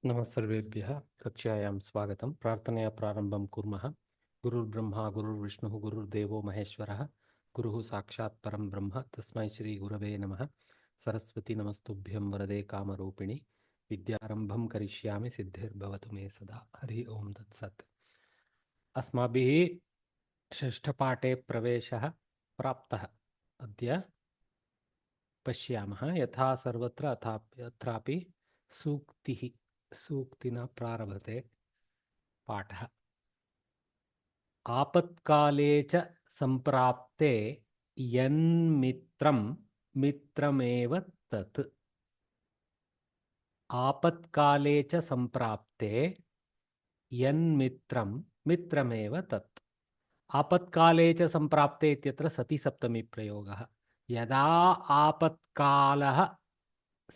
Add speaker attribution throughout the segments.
Speaker 1: नमस्सर्वेभ्यः कक्षायां स्वागतं प्रार्थनया प्रारम्भं कुर्मः गुरुर्ब्रह्मा गुरुर्विष्णुः गुरुर्देवो महेश्वरः गुरुः साक्षात् परं ब्रह्म तस्मै श्री गुरवे नमः सरस्वती नमस्तुभ्यं वरदे कामरूपिणि विद्यारम्भं करिष्यामि सिद्धिर्भवतु मे सदा हरि ओम तत्सत् अस्माभिः षष्ठपाठे प्रवेशः प्राप्तः अद्य पश्यामः यथा सर्वत्र अत्रापि सूक्तिना प्रारभते पाठः आपत्काले च संप्राप्ते यन्मित्रं मित्रमेव तत् आपत्काले च संप्राप्ते यन्मित्रं मित्रमेव तत् आपत्काले च संप्राप्ते इत्यत्र सति सप्तमी प्रयोगः यदा आपत्कालः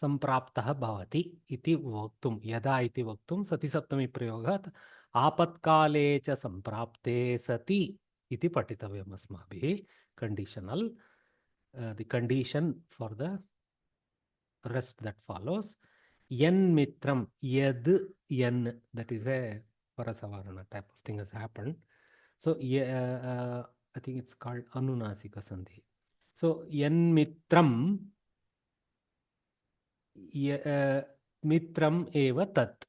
Speaker 1: संप्राप्तः भवति इति वक्तुं यदा इति वक्तुं सति सप्तमी प्रयोगः आपत्काले च संप्राप्ते सति इति पठितव्यम् अस्माभिः conditional the condition for the rest that follows yen mitram yad yen that is a parasavarana type of thing has happened so I think it's called anunasika sandhi so yen mitram mitram eva tat.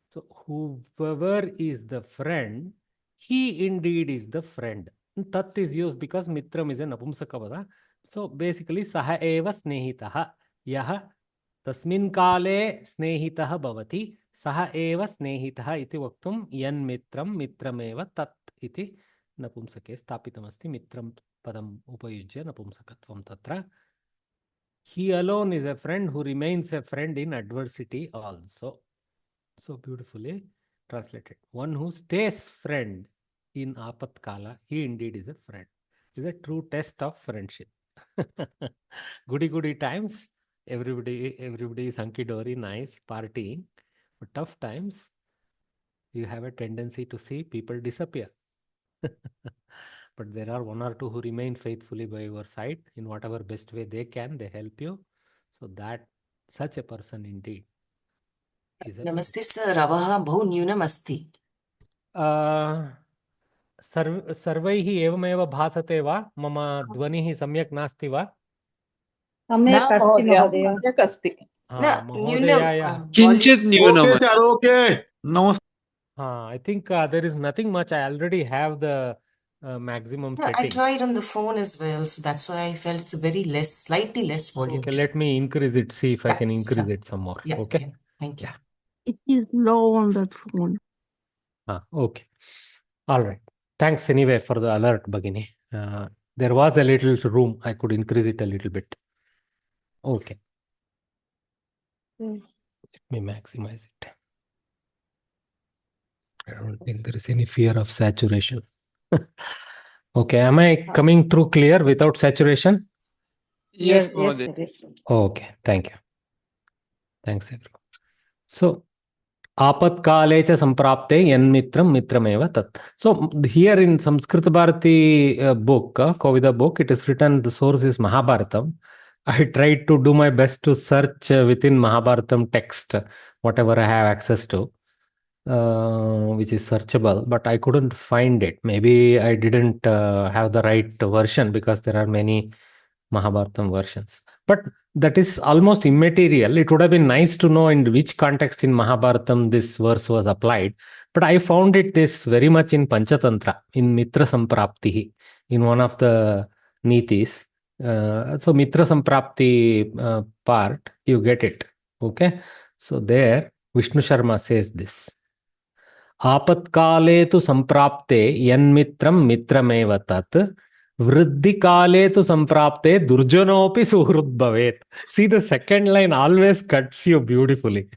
Speaker 1: So whoever is the friend, he indeed is the friend. Tat is used because mitram is a napumsakavada. So basically saha eva snehitaha. Yaha tasmin kale snehitaha bhavati. Saha eva snehitaha iti vaktum yan mitram mitrameva tat iti napumsake sthapitamasti mitram padam upayujya napumsakatvam tatra. He alone is a friend who remains a friend in adversity also. So beautifully translated. One who stays friend in apatkala, he indeed is a friend. It is a true test of friendship. Goody times, everybody is hunky dory, nice, partying. But tough times, you have a tendency to see people disappear. But there are one or two who remain faithfully by your side in whatever best way they can. They help you. So that such a person indeed is a
Speaker 2: नमस्ते sir रवः बहु न्यूनम् अस्ति
Speaker 1: सर्वैः एवमेव भासते वा मम ध्वनिः सम्यक् नास्ति वा
Speaker 3: सम्यक् अस्ति महोदय
Speaker 4: सम्यक् अस्ति
Speaker 1: महोदयायाः
Speaker 4: किञ्चित् न्यूनम्
Speaker 5: Okay. Namaste.
Speaker 1: I think there is nothing much. I already have the maximum setting.
Speaker 2: I tried on the phone as well, so that's why I felt it's a very slightly less volume.
Speaker 1: Okay, let me increase it, see if I can increase it some more.
Speaker 2: Yeah,
Speaker 1: Okay.
Speaker 2: yeah. Thank you.
Speaker 3: It is low on that phone.
Speaker 1: Okay. All right. Thanks anyway for the alert, Bhagini. There was a little room. I could increase it a little bit. Okay. Let me maximize it. I don't think there is any fear of saturation. Okay. Am I coming through clear without saturation?
Speaker 4: Yes,
Speaker 3: yes.
Speaker 1: Okay. Thank you. Thanks, everyone. So, apatkale cha samprapte yanmitram mitrameva tat. So, here in Samskrita Bharati book, Kovida book, it is written, the source is Mahabharatam. I tried to do my best to search within Mahabharatam text, whatever I have access to, which is searchable, but I couldn't find it. Maybe I didn't have the right version because there are many Mahabharatam versions. But that is almost immaterial. It would have been nice to know in which context in Mahabharatam this verse was applied. But I found it this very much in Panchatantra, in Mitra Sampraptihi, in one of the Nitis. So Mitra Samprapti part, you get it. Okay. So there, Vishnu Sharma says this. Apatkale tu samprapte yanmitram mitrameva tat vriddhikale tu samprapte durjanopi suhrud bhavet. See, the second line always cuts you beautifully.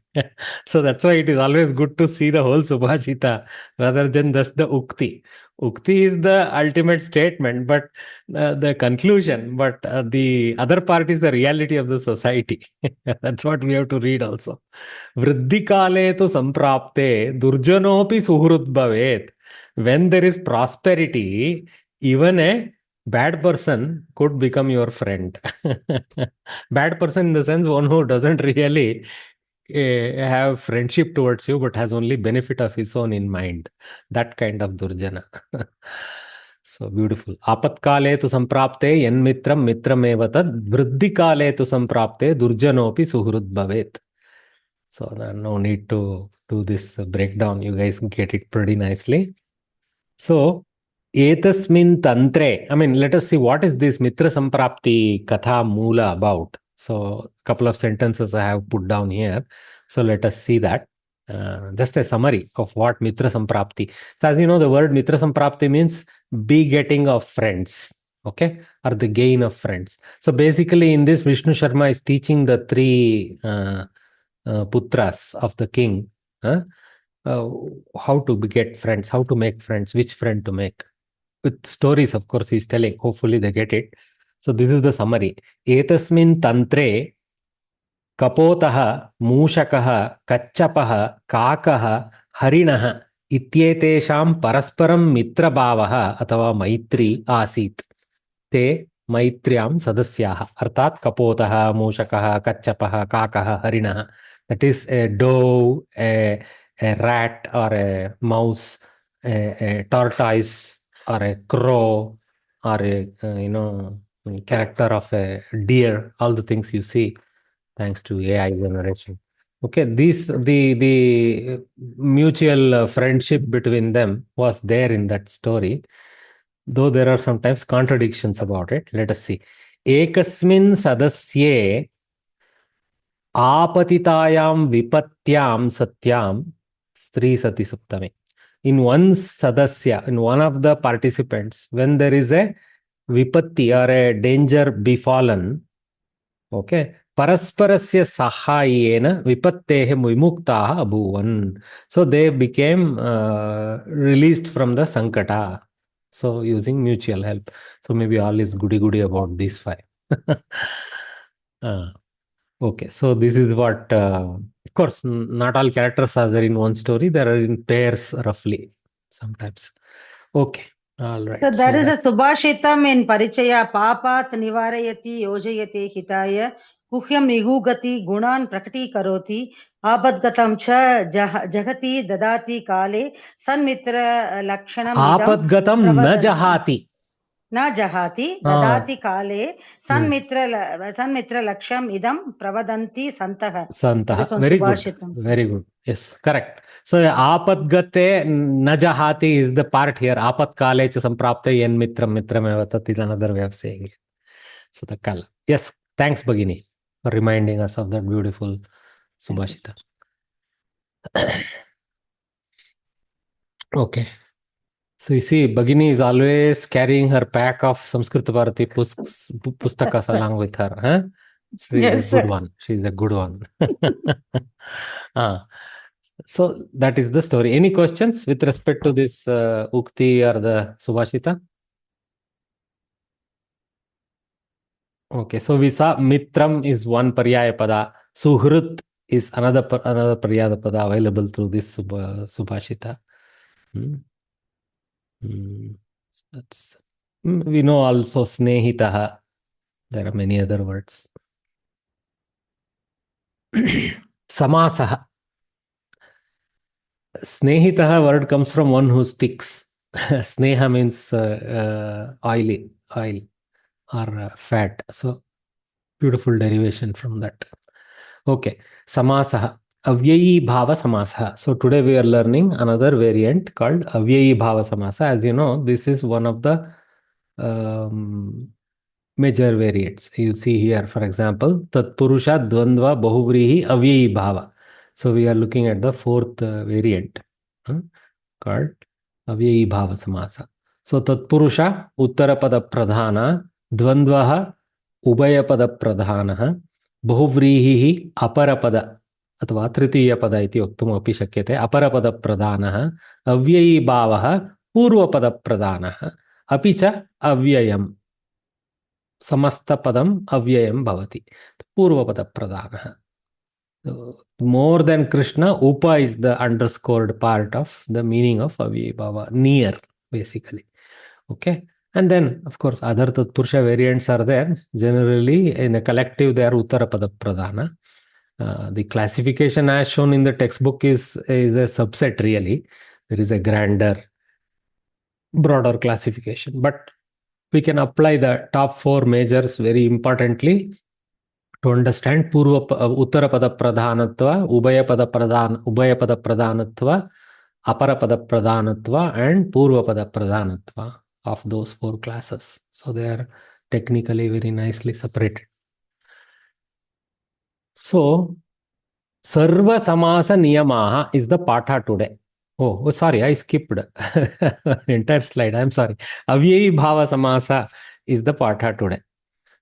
Speaker 1: So that's why it is always good to see the whole Subhashita rather than just the Ukti. Ukti is the ultimate statement, but the conclusion, but the other part is the reality of the society. That's what we have to read also. Vriddhikale tu samprapte durjanopi suhrud bhavet. When there is prosperity, even a bad person could become your friend. Bad person in the sense one who doesn't really have friendship towards you, but has only benefit of his own in mind. That kind of Durjana. So beautiful. Apatkale tu samprapte yanmitram mitrameva tad vriddhikale tu samprapte durjanopi suhrud bhavet. So no need to do this breakdown. You guys get it pretty nicely. So, etasmin tantre, I mean, let us see what is this Mitra Samprapti Katha Mula about. So, couple of sentences I have put down here. So, let us see that. Just a summary of what Mitra Samprapti. So, as you know, the word Mitra Samprapti means begetting of friends, okay, or the gain of friends. So, basically, in this, Vishnu Sharma is teaching the three putras of the king. How to get friends, how to make friends, which friend to make. With stories, of course, he's telling. Hopefully they get it. So this is the summary. Etasmin tantre kapotah, मूषकः, कच्छपः, काकः, हरिणः इत्येतेषां परस्परं मित्रभावः अथवा मैत्री आसीत्. ते मैत्र्यां सदस्याः. अर्थात कपोतः, मूषकः, कच्छपः, काकः, हरिणः. That is a dove, a rat or a mouse, a tortoise or a crow or a character of a deer. All the things you see thanks to AI generation. Okay, the mutual friendship between them was there in that story, though there are sometimes contradictions about it. Let us see. Ekasmin sadasye आपतितायां विपत्यां सत्यां स्त्री सति सप्तमी. In one sadasya, in one of the participants, when there is a vipatti or a danger befallen, okay, parasparasya sahayena vipattehe vimuktaha abhuvan. So they became released from the sankata. So using mutual help. So maybe all is goody about these five. Okay, so this is what, of course, not all characters are there in one story. There are in pairs roughly sometimes. Okay, all right.
Speaker 6: So there is a Subhashitam in Parichaya, Papat Nivarayati Yojayate Hitaya, Kuhyam Nihugati Gunan Prakati Karoti, Abadgatam Cha Jagati Dadati Kale, Sanmitra Lakshanam
Speaker 1: Apadgatam na jahati.
Speaker 6: Na jahati dadati kale sanmitra laksham idam pravadanti santaha.
Speaker 1: Very good. Very good. Yes, correct. So apadgate na jahati is the part here. Apat kale cha samprapte yen mitram evatat is another way of saying it. So the kala. Yes, thanks Bhagini for reminding us of that beautiful Subhashita. Okay. So you see, Bhagini is always carrying her pack of Samskrita Bharati pustakas along with her. Huh? She's a good one. She's a good one. So that is the story. Any questions with respect to this Ukti or the Subhashita? Okay, so we saw Mitram is one Paryaya Pada. Suhrut is another Paryaya Pada available through this Subhashita. We know also Snehitaha. There are many other words. Samasaha. Snehitaha word comes from one who sticks. Sneha means oil or fat. So beautiful derivation from that. Okay. Samasaha. Avyayi Bhava Samasa. So today we are learning another variant called Avyayi Bhava Samasa. As you know, this is one of the major variants. You see here, for example, Tatpurusha Dvandva Bahuvrihi Avyayi Bhava. So we are looking at the fourth variant called Avyayi Bhava Samasa. So Tatpurusha Uttarapada Pradhana, Dvandvaha Ubayapada Pradhanaha, Bahuvrihi Aparapada अथवा तृतीय पद इति वक्तुमपि शक्यते. अपरपद प्रधानः, अव्ययी भावः पूर्वपद प्रधानः, अपि च अव्ययम्. समस्तपदम् अव्ययम् भवति. पूर्वपद प्रधानः. More than Krishna, Upa is the underscored part of the meaning of Avyayi Bhava. Near, basically. Okay. And then, of course, other Tatpurusha variants are there. Generally, in a collective, they are Uttarapada Pradhana. The classification as shown in the textbook is a subset really. There is a grander, broader classification, but we can apply the top 4 majors very importantly to understand Uttarapada Pradhanatva, Ubhayapada Pradhanatva, Aparapada Pradhanatva, and Purvapada Pradhanatva of those 4 classes. So they are technically very nicely separated. So, Sarva Samasa Niyamaha is the Patha today. Oh, sorry, I skipped entire slide. I'm sorry. Avyayi Bhava Samasa is the Patha today.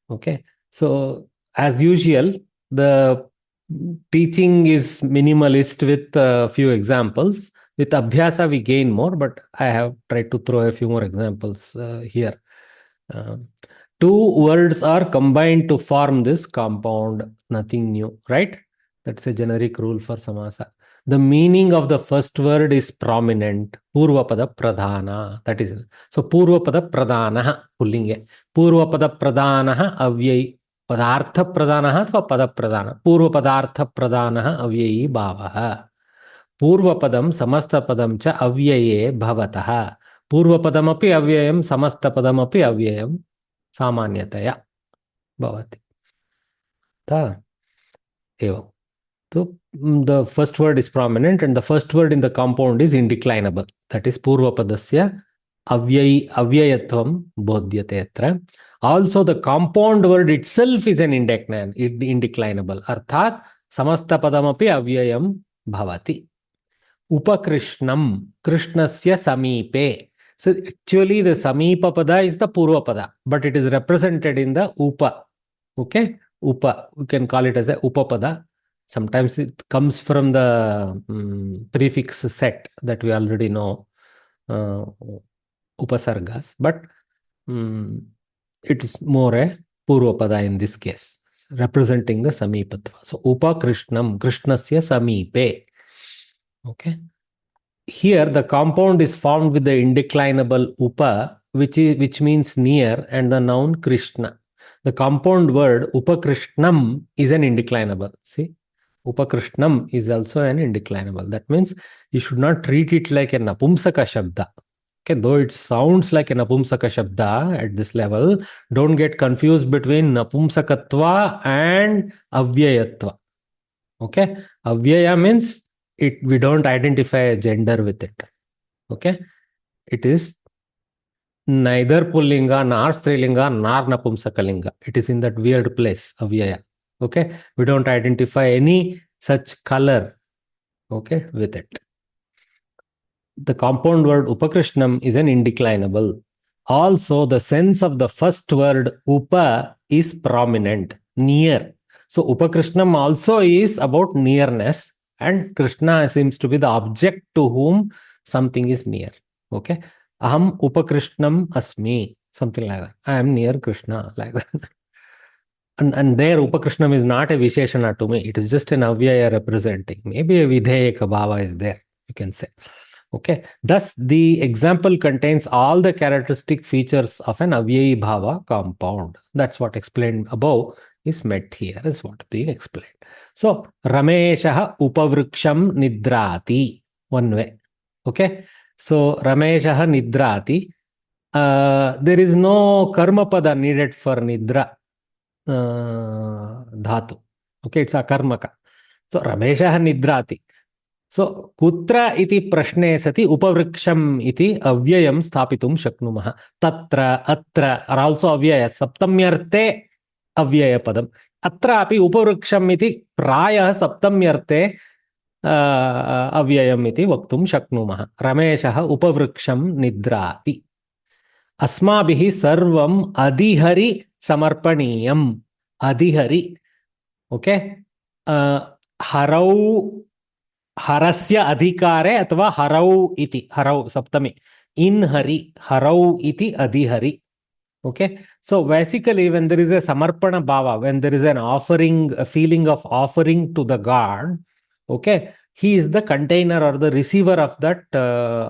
Speaker 1: Okay. So, as usual, the teaching is minimalist with a few examples. With Abhyasa, we gain more, but I have tried to throw a few more examples here. 2 words are combined to form this compound, nothing new, right? That's a generic rule for samasa. The meaning of the first word is prominent. Purvapada pradhana. That is, so Purvapada pradhanaha, pullinge. Purvapada pradhanaha avyai. Padartha pradhanaha atva pada pradhana. Purvapadartha pradhanaha avyayi bhavaha. Purvapadam samastapadam cha avyaye bhavataha. Purvapadam api avyayam samastapadam api avyayam samanyataya bhavati. Ta evam. So the first word is prominent and the first word in the compound is indeclinable. That is Purvapadasya avyayatvam bodhyate atra. Also the compound word itself is an indeclinable. Arthat samastapadam api avyayam bhavati. Upakrishnam, Krishnasya samipe. So actually the samipa pada is the Purvapada, but it is represented in the upa. Okay? Upa, you can call it as a upapada. Sometimes it comes from the prefix set that we already know, upasargas, but it is more a Purvapada in this case, representing the samipatva. So upakrishnam, Krishnasya samipe. Okay. Here the compound is formed with the indeclinable upa, which means near, and the noun Krishna. The compound word upakrishnam is an indeclinable. See, upakrishnam is also an indeclinable. That means you should not treat it like a napumsaka shabda. Okay, though it sounds like a napumsaka shabda at this level, don't get confused between napumsakatva and avyayatva. Okay, avyaya means we don't identify a gender with it. Okay, it is neither pullinga nor strilinga nor napumsakalinga. It is in that weird place, avyaya. Okay, we don't identify any such color, okay, with it. The compound word upakrishnam is an indeclinable. Also, the sense of the first word upa is prominent, near. So upakrishnam also is about nearness, and Krishna seems to be the object to whom something is near. Okay, aham upakrishnam asmi, something like that. I am near Krishna, like that. And there upakrishnam is not a visheshana to me. It is just an avyaya representing. Maybe a vidheyaka bhava is there, you can say. Okay. Thus, the example contains all the characteristic features of an avyayi bhava compound. That's what explained above is met here, is what being explained. So, Rameshaha upavriksham nidrati. One way. Okay. So, Rameshaha nidrati. There is no karma pada needed for nidra dhatu. Okay. It's a karmaka. So, Rameshaha nidrati. So, kutra iti prashne sati upavriksham iti avyayam sthapitum shaknumaha. Tatra, atra are also avyaya. Saptamyarte avyaya padam. Atra api upavriksham iti praya saptamyarte avyayam iti vaktum shaknumaha. Rameshaha upavriksham nidrati. Asmabihi sarvam adihari samarpaniyam. Adihari. Okay. Harau Harasya adhikare अथवा harau iti, harau saptami, in hari, harau iti adhihari. Okay, so basically when there is a samarpana bhava, when there is an offering, a feeling of offering to the god, okay, he is the container or the receiver of that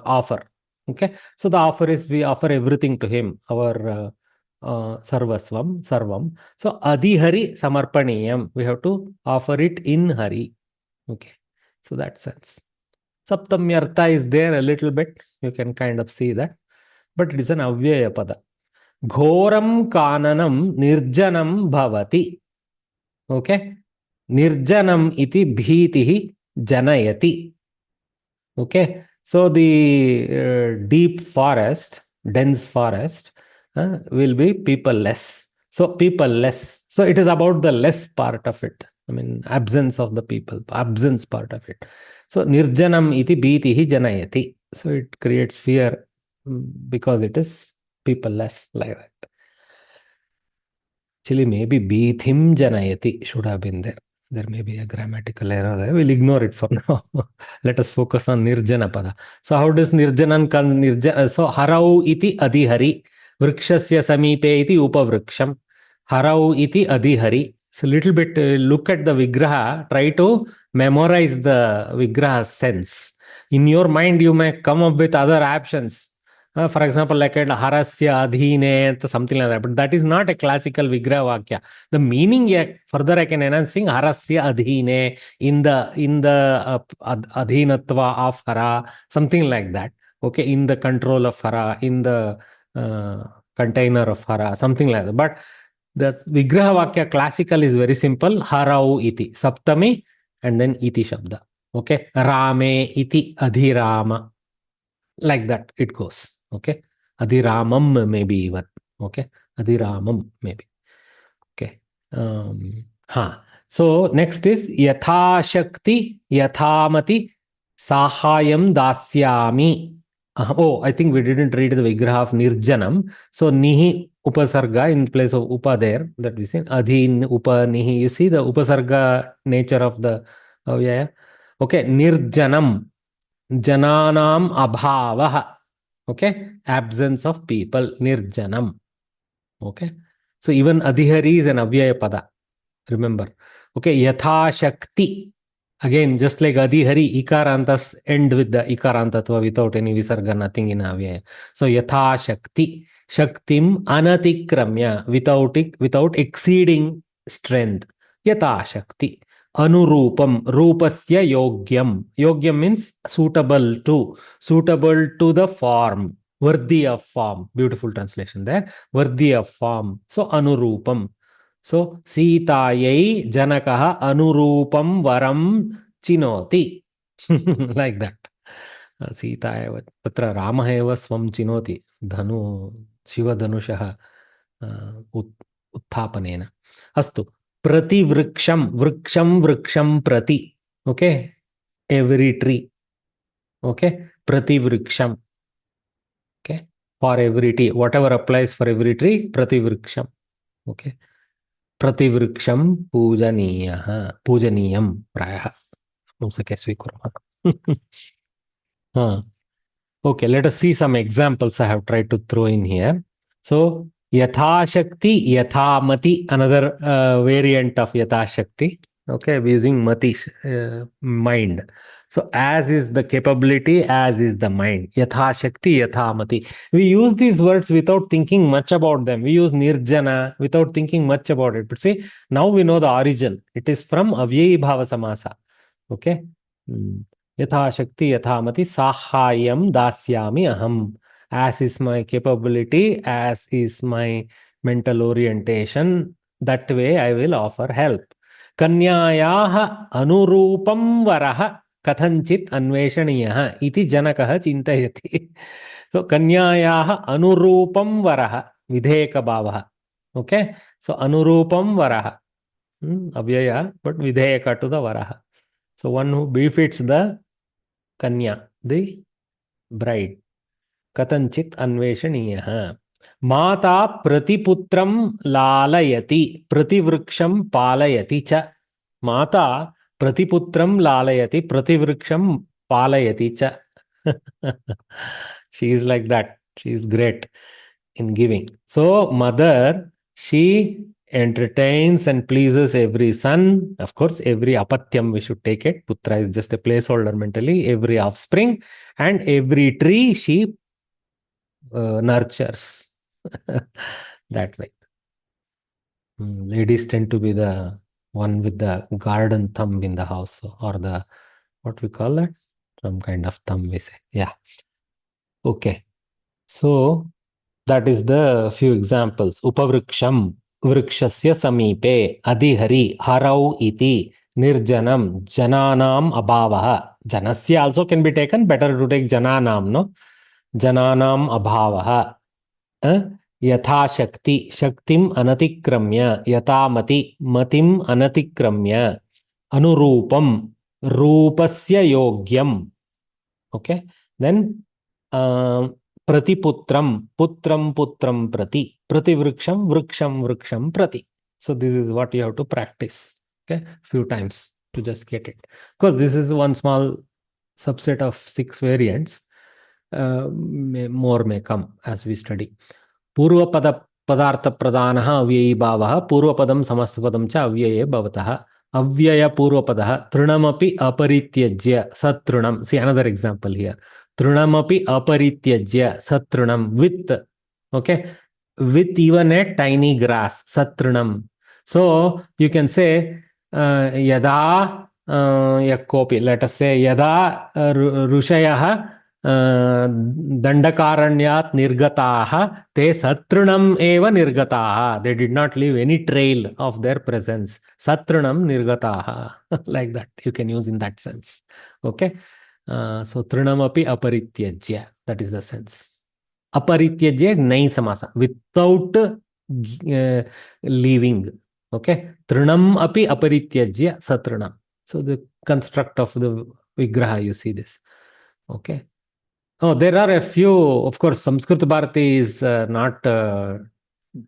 Speaker 1: offer. Okay, so the offer is we offer everything to him, our sarvasvam, sarvam. So adhihari samarpaniyam. We have to offer it in hari. Okay. So that sense. Saptamyartha is there a little bit. You can kind of see that. But it is an avyaya pada. Ghoram kananam nirjanam bhavati. Okay. Nirjanam iti bhitihi janayati. Okay. So the deep forest, dense forest, will be people-less. So people-less. So it is about the less part of it. I mean, absence of the people, absence part of it. So nirjanam iti bhitihi janayati. So it creates fear because it is people-less like that. Actually, maybe bhithim janayati should have been there. There may be a grammatical error there. We'll ignore it for now. Let us focus on nirjana pada. So how does nirjanan come? So harau iti adhihari. Vrikshasya samipe iti upavriksham. Harau iti adhihari. So little bit look at the vigraha. Try to memorize the vigraha sense. In your mind, you may come up with other options. For example, like harasya adhine, something like that. But that is not a classical vigraha vakya. The meaning further I can enhancing harasya adhine in the adhinatva of hara, something like that. Okay, in the control of hara, in the container of hara, something like that. But the vigraha vakya classical is very simple. Harau iti saptami and then iti shabda. Okay, rame iti adhirama. Like that it goes. Okay, adhiramam maybe even. Okay, adhiramam maybe. Okay. So next is yathashakti yathamati sahayam dasyami. I think we didn't read the vigraha of nirjanam. So nihi upasarga in place of upa there, that we say adhin upa nihi. You see the upasarga nature of the yeah. Okay, nirjanam jananam abhavah. Okay, absence of people, nirjanam. Okay, so even adhihari is an avyaya pada. Remember. Okay, yatha shakti. Again, just like adhihari, ikarantas end with the ikarantatva without any visarga, nothing in avyaya. So yatha shakti, shaktim anatikramya, without exceeding strength. Yatha shakti. Anurupam, rupasya yogyam. Yogyam means suitable to the form, worthy of form. Beautiful translation there. Worthy of form. So anurupam. So Sitayai Janakaha Anurupam Varam Chinoti. Like that. Sitaya Patra Ramaheva Swam Chinoti. Dhanu Shiva Dhanushaha Utthapanena. Astu. Prati vriksham, vriksham prati. Okay. Every tree. Okay. Prati vriksham. Okay. For every tree. Whatever applies for every tree, prati vriksham. Okay. Prativriksam पूजनीयम प्रायः नपुंसके स्वीकुर्मः. Okay, let us see some examples I have tried to throw in here. So yatha shakti, yatha mati, another variant of yatha shakti. Okay, we're using mati, mind. So as is the capability, as is the mind. Yatha shakti, yatha mati. We use these words without thinking much about them. We use nirjana without thinking much about it. But see, now we know the origin. It is from avyayi bhava samasa. Okay. Yatha shakti, yatha mati, sahayam dasyami aham. As is my capability, as is my mental orientation, that way I will offer help. Kanyayaha anurupam varaha kathanchit anveshaniyah iti janakah chintayati. So kanyayaha anurupam varaha vidheka bhavaha. Okay, so anurupam varaha, avyaya, but vidheka to the varaha. So one who befits the kanya, the bride. Katanchit anveshaniyah. Mata pratiputram lalayati prativriksham palayati cha. Mata pratiputram lalayati prativriksham palayati cha. She is like that. She is great in giving. So mother, she entertains and pleases every son. Of course, every apatyam we should take it. Putra is just a placeholder mentally. Every offspring and every tree she nurtures. that way. Ladies tend to be the one with the garden thumb in the house, or the, what we call that? Some kind of thumb, we say. Yeah. Okay. So that is the few examples. Upavriksham, vrikshasya samipe, adihari, harau iti, nirjanam, jananam abhavaha. Janasya also can be taken. Better to take jananam, no? Jananam abhavaha. यथा शक्ति शक्तिम अनतिक्रम्य यथामति मतिम अनतिक्रम्य अनुरूपम रूपस्य योग्यम. Okay, then प्रतिपुत्रम पुत्रम पुत्रम प्रति प्रतिवृक्षम वृक्षम वृक्षम प्रति. So this is what you have to practice, okay, few times to just get it, because this is one small subset of 6 variants. More may come as we study. पूर्वपद पदार्थ प्रधानः अव्ययी भावः पूर्वपदं समस्तपदं च अव्यये भवतः. अव्यय पूर्वपदः तृणमपि अपरित्यज्य सतृणं. See another example here. तृणमपि अपरित्यज्य सतृणं with, okay, with even a tiny grass, satrinam. So you can say yada yakopi, let us say yada rushayah dandakaranyat nirgataha te satrinam eva nirgataha. They did not leave any trail of their presence. Satrinam nirgataha. Like that you can use in that sense. Okay. So trinamapi aparityajya, that is the sense. Aparityajya is nahi samasa, without leaving. Okay. Trinam api aparityajya satrinam. So the construct of the vigraha, you see this. Okay. Oh, there are a few, of course, Samskrita Bharati is not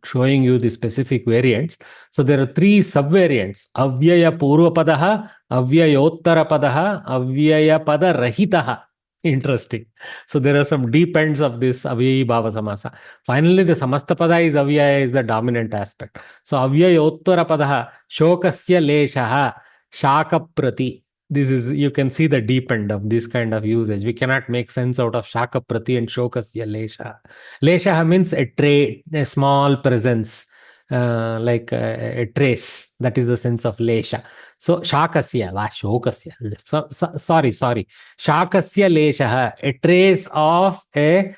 Speaker 1: showing you the specific variants. So there are 3 subvariants. Avyaya Purvapadaha, Avyayottara Padaha, Avyaya Pada Rahitaha. Interesting. So there are some deep ends of this Avyayi Bhava Samasa. Finally, the Samastapada is Avyaya is the dominant aspect. So Avyayottara Padaha, Shokasya Leshaha, Shaka Prati. This is, you can see the deep end of this kind of usage. We cannot make sense out of Shaka Prati and Shokasya Lesha. Lesha means a trait, a small presence, like a trace. That is the sense of Lesha. So Shakasya, Shokasya. Sorry. Shakasya Lesha, a trace of a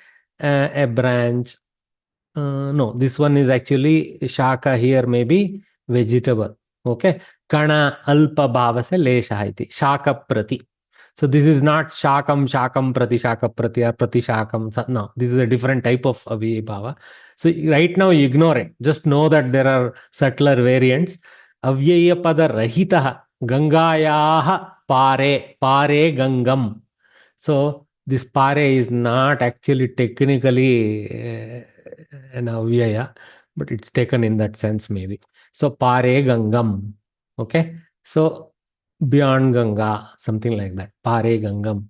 Speaker 1: branch. No, this one is actually Shaka here, maybe vegetable. Okay. Kana alpa bhavasya lesha iti. Shaka prati. So this is not shakam prati shaka prati or prati shakam. No, this is a different type of avyaya bhava. So right now you ignore it. Just know that there are subtler variants. Avyaya pada rahitaha gangayaha pare gangam. So this pare is not actually technically an avyaya, but it's taken in that sense maybe. So pare gangam. Okay. So beyond Ganga, something like that. Pare gangam.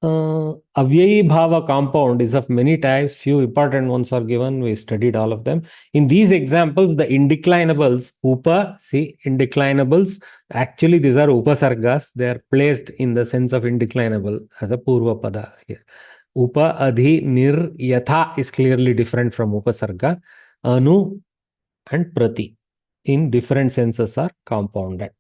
Speaker 1: Avyayi bhava compound is of many types. Few important ones are given. We studied all of them. In these examples, the indeclinables, upa, see, indeclinables, actually these are upasargas. They are placed in the sense of indeclinable as a purva pada here. Upa, adhi, nir, yatha is clearly different from upasarga. Anu and prati in different senses are compounded.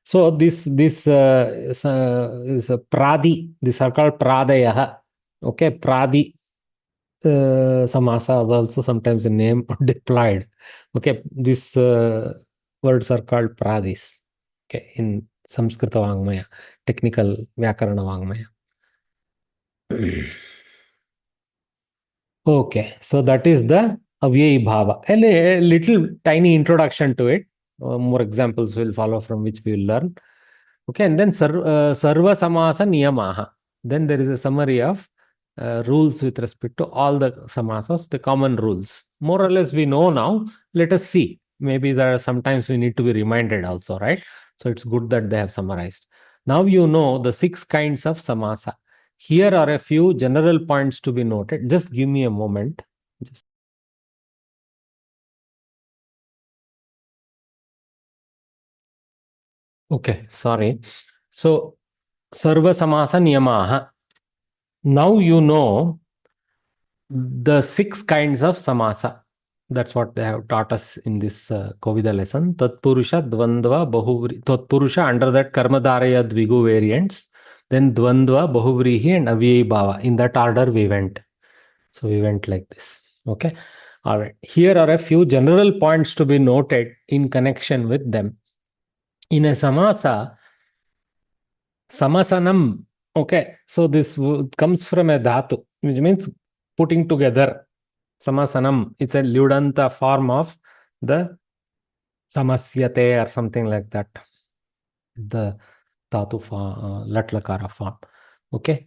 Speaker 1: So this is a pradi. These are called pradayah. Okay, pradi samasa is also sometimes a name deployed. Okay, these words are called pradis. Okay, in Samskrita Vangmaya, technical Vyakarana Vangmaya. Okay, so that is the Avyayi Bhava. A little tiny introduction to it. More examples will follow from which we will learn. Okay, and then Sarva Samasa Niyamaha. Then there is a summary of rules with respect to all the samasas, the common rules. More or less we know now. Let us see. Maybe there are sometimes we need to be reminded also, right? So it's good that they have summarized. Now you know the 6 kinds of samasa. Here are a few general points to be noted. Just give me a moment. Okay, sorry. So, Sarva Samasa Niyamaha. Now you know the 6 kinds of samasa. That's what they have taught us in this Kovida lesson. Tatpurusha, Dvandva, Bahuvri. Tatpurusha, under that Karmadaraya Dvigu variants. Then Dvandva, Bahuvrihi, and Avyai Bhava. In that order we went. So we went like this. Okay. All right. Here are a few general points to be noted in connection with them. In a samasa, samasanam. Okay. So this comes from a dhatu, which means putting together. Samasanam. It's a Ludanta form of the samasyate or something like that. The dhatu form, latlakara form. Okay.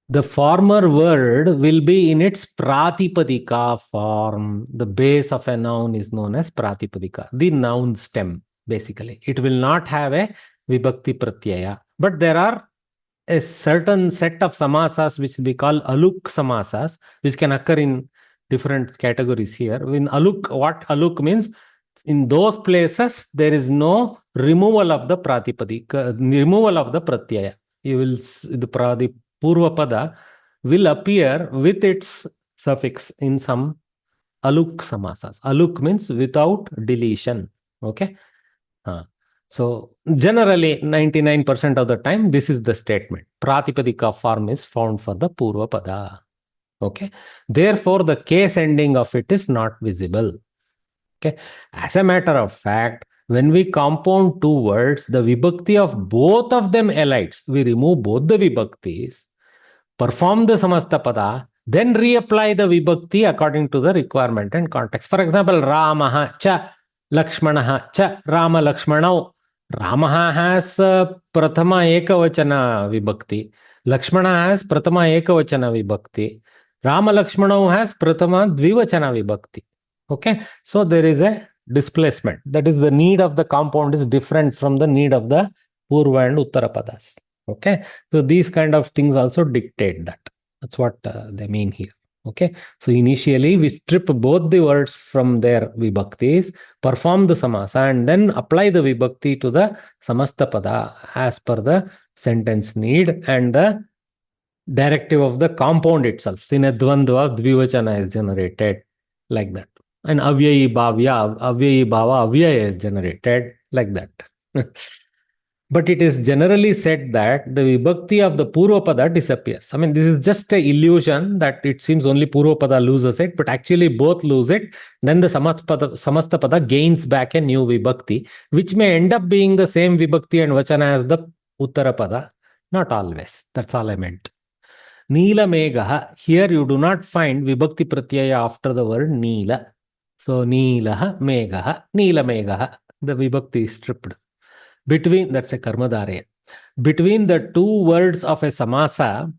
Speaker 1: The former word will be in its pratipadika form. The base of a noun is known as pratipadika, the noun stem, basically. It will not have a vibhakti pratyaya. But there are a certain set of samasas which we call aluk samasas, which can occur in different categories here. In aluk, what aluk means? In those places, there is no removal of the pratipadika, removal of the pratyaya. You will, the Purva pada will appear with its suffix in some aluk samasas. Aluk means without deletion. Okay. So generally 99% of the time this is the statement. Pratipadika form is found for the Purva pada. Okay. Therefore the case ending of it is not visible. Okay. As a matter of fact, when we compound two words, the vibhakti of both of them elides. We remove both the vibhaktis, perform the samasta pada, then reapply the vibhakti according to the requirement and context. For example, Ramaha cha, Lakshmanaha cha, Rama Lakshmanau. Ramaha has prathama ekavachana vibhakti. Lakshmana has prathama ekavachana vibhakti. Rama Lakshmanau has prathama dvivachana vibhakti. Okay, so there is a displacement. That is, the need of the compound is different from the need of the Purva and Uttara padas. Okay, so these kind of things also dictate that. That's what they mean here. Okay, so initially we strip both the words from their vibhaktis, perform the samasa, and then apply the vibhakti to the samasta pada as per the sentence need and the directive of the compound itself. In a dvandva, dvivachana is generated like that. And avyayi bhavya, avyayi bhava, avyaya is generated like that. But it is generally said that the vibhakti of the Purva pada disappears. I mean, this is just an illusion that it seems only Purva pada loses it, but actually both lose it. Then the Samasta pada gains back a new vibhakti, which may end up being the same vibhakti and vachana as the Uttara pada. Not always. That's all I meant. Neela Megaha. Here you do not find vibhakti pratyaya after the word Neela. So Neelaha Megaha, Neela Megaha. The vibhakti is stripped. Between, that's a karmadharya. Between the two words of a samasa,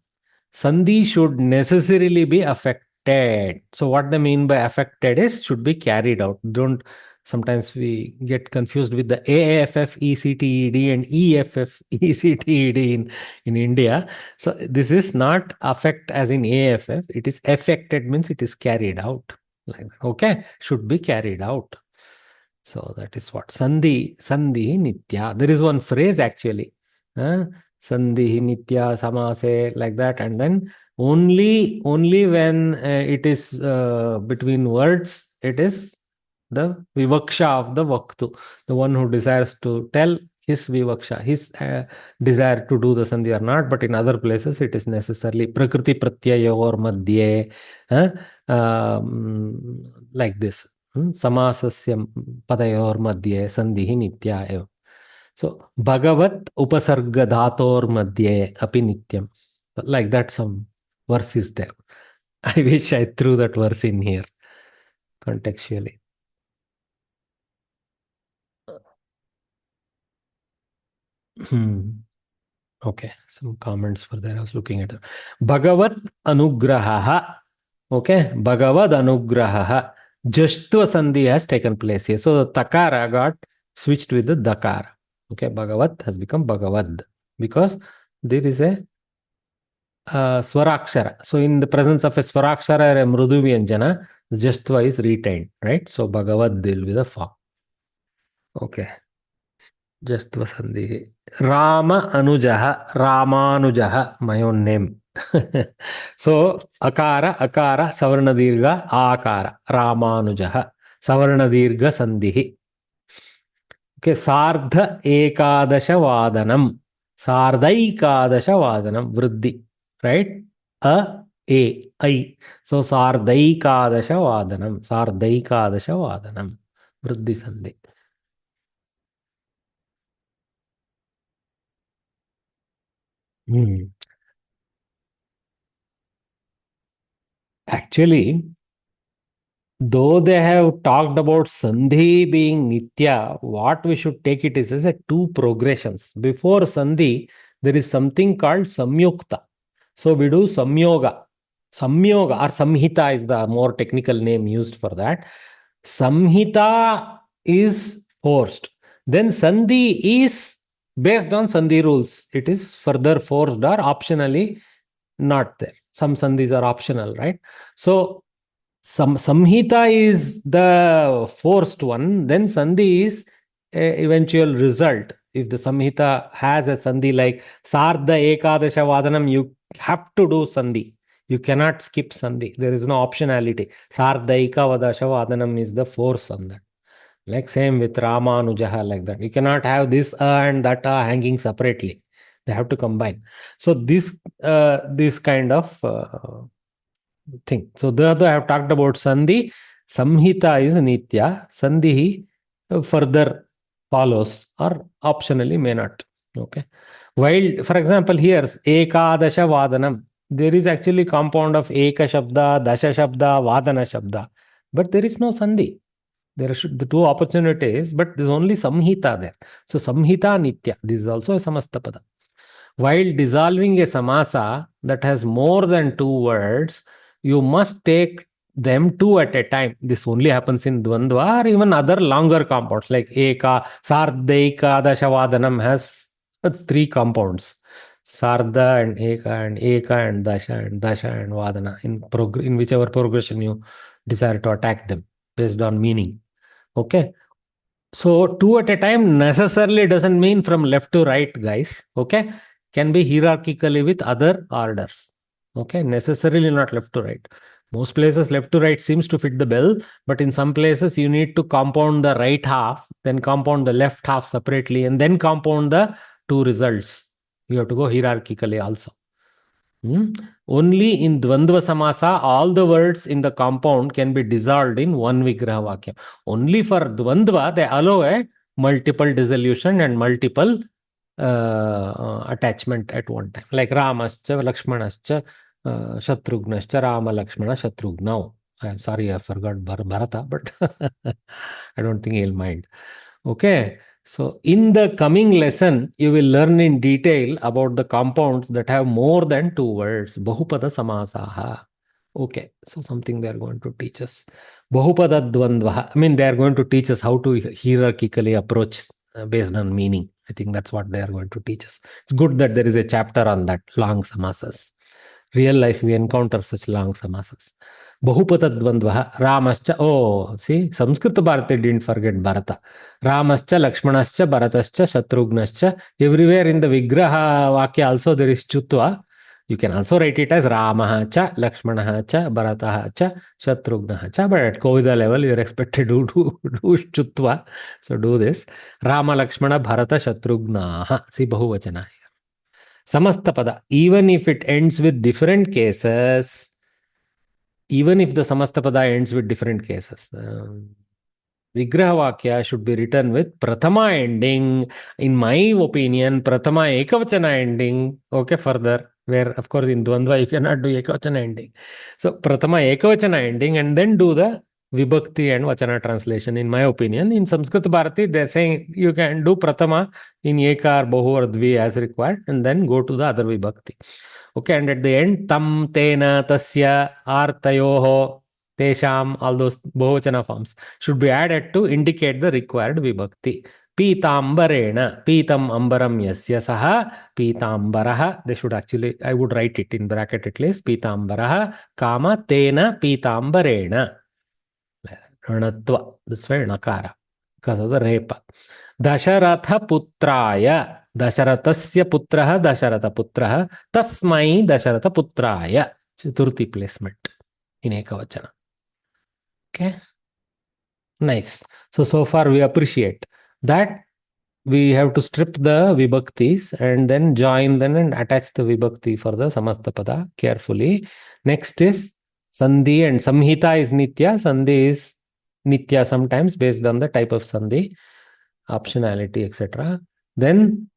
Speaker 1: sandhi should necessarily be affected. So what they mean by affected is should be carried out. Don't, sometimes we get confused with the AAFF ECTED and EFF ECTED in India. So this is not affect as in AFF. It is affected means it is carried out. Like, okay, should be carried out. So that is what sandhi nitya. There is one phrase actually, sandhi nitya samase, like that, and then only when it is between words, it is the vivaksha of the vaktu, the one who desires to tell his vivaksha, his desire to do the sandhi or not. But in other places, it is necessarily prakriti pratyayor madhye, like this. Samasasya padayor madhye sandhi nitya eva. So bhagavat upasarga dhator madhye api nityam. Like that some verse is there. I wish I threw that verse in here contextually. Okay, some comments for there. I was looking at it. Bhagavat anugraha. Okay, Bhagavad anugraha. Jashtva sandhi has taken place here. So the takara got switched with the dakara. Okay, Bhagavat has become Bhagavad because there is a swarakshara. So in the presence of a swarakshara or a mrudu vyanjana, Jashtva is retained, right? So Bhagavad will be the form. Okay. Jashtva sandhi. Rama anujaha, Ramanujaha, my own name. So akara, akara, savarna dirgha, akara, Ramanujaha, savarna dirgha sandhihi. Okay, Sardha Ekadasha Vadanam, Sardhaikadasha Vadanam, Vriddhi, right? I. So Sardhaikadasha Vadanam, Sardhaikadasha Vadanam, Vriddhi Sandhi. Actually, though they have talked about Sandhi being Nitya, what we should take it is as a two progressions. Before Sandhi, there is something called Samyukta. So we do Samyoga. Samyoga or Samhita is the more technical name used for that. Samhita is forced. Then Sandhi is based on Sandhi rules. It is further forced or optionally not there. Some Sandhis are optional, right? So Samhita is the forced one, then Sandhi is a eventual result. If the Samhita has a Sandhi like Sardha Ekadasha Vadanam, you have to do Sandhi. You cannot skip Sandhi. There is no optionality. Sardha Ekadasha Vadanam is the force on that. Like same with Ramanujaha, like that. You cannot have this and that hanging separately. They have to combine. So this kind of thing. So the other I have talked about Sandhi. Samhita is Nitya. Sandhi further follows or optionally may not. Okay. While, for example, here Ekadasha Vadanam, there is actually compound of Eka Shabda, Dasha Shabda, Vadana Shabda. But there is no Sandhi. There are the two opportunities, but there's only Samhita there. So Samhita Nitya. This is also a Samastapada. While dissolving a samasa that has more than two words, you must take them two at a time. This only happens in Dvandva or even other longer compounds like Eka, Sardhaika, Dashavadanam has three compounds. Sardha and Eka and Dasha and Vadana in whichever progression you desire to attack them based on meaning. Okay. So two at a time necessarily doesn't mean from left to right, guys. Okay. Can be hierarchically with other orders. Okay. Necessarily not left to right. Most places left to right seems to fit the bill, but in some places you need to compound the right half, then compound the left half separately, and then compound the two results. You have to go hierarchically also. Only in Dvandva Samasa, all the words in the compound can be dissolved in one Vigraha Vakyam. Only for Dvandva, they allow a multiple dissolution and multiple attachment at one time. Like Ramascha, Lakshmanascha, Shatrugnascha, Rama, Lakshmana, Shatrugna. I'm sorry, I forgot Bharata, but I don't think he'll mind. Okay. So in the coming lesson, you will learn in detail about the compounds that have more than two words. Bahupada Samasaha. Okay. So something they are going to teach us. Bahupada Dvandvaha. I mean, they are going to teach us how to hierarchically approach based on meaning. I think that's what they are going to teach us. It's good that there is a chapter on that, long samasas. Real life, we encounter such long samasas. Bahupatadvandvaha, Ramascha. Oh, see, Samskrita Bharati didn't forget Bharata. Ramascha, Lakshmanascha, Bharatascha, Shatrugnascha. Everywhere in the Vigraha Vakya also there is Chutva. You can also write it as Ramaha cha, Lakshmanaha cha, Bharataha cha, Shatrugnaha cha. But at Kovida level, you're expected to do Chutva. So do this. Rama, Lakshmana, Bharata, Shatrugnaha. See, Bahuvachana here. Samastapada, even if it ends with different cases, even if the Samastapada ends with different cases, Vigraha Vakya should be written with Prathama ending. In my opinion, Prathama Ekavachana ending. Okay, further, where of course in Dvandva you cannot do Ekavachana ending. So Prathama Ekavachana ending and then do the Vibhakti and Vachana translation. In my opinion, in Samskrita Bharati, they're saying you can do Prathama in Eka or Bahu or Dvi as required and then go to the other Vibhakti. Okay, and at the end, Tam, Tena, Tasya, Artayoho, Tesham, all those Bahuvachana forms should be added to indicate the required Vibhakti. Pitambarena, Pitam Ambaram Yasya Saha, Pitambaraha. They should actually, I would write it in bracket at least. Pitambaraha, Kama, Tena, Pitambarena. Ranatva, this way Nakara, because of the Repa. Dasharatha Putraya. Dasharathasya putraha Dasharathaputraha tasmai Dasharathaputraya. Chaturthi placement in Ekavachana. Okay. Nice. So far we appreciate that we have to strip the vibhaktis and then join them and attach the vibhakti for the samastapada carefully. Next is sandhi, and samhita is nitya. Sandhi is nitya sometimes based on the type of sandhi, optionality, etc. Then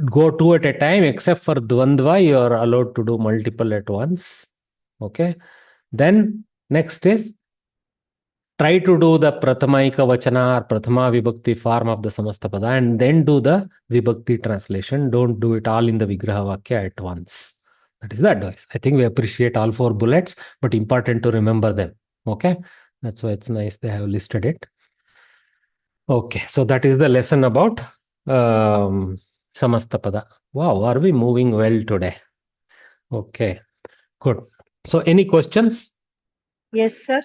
Speaker 1: go two at a time, except for dvandva, you are allowed to do multiple at once. Okay. Then next is try to do the Pratamaika Vachana or Prathama Vibhakti form of the Samastapada and then do the Vibhakti translation. Don't do it all in the Vigraha Vakya at once. That is the advice. I think we appreciate all 4 bullets, but important to remember them. Okay. That's why it's nice they have listed it. Okay. So that is the lesson about Samastapada. Wow. Are we moving well today? Okay. Good. So any questions?
Speaker 6: Yes, sir.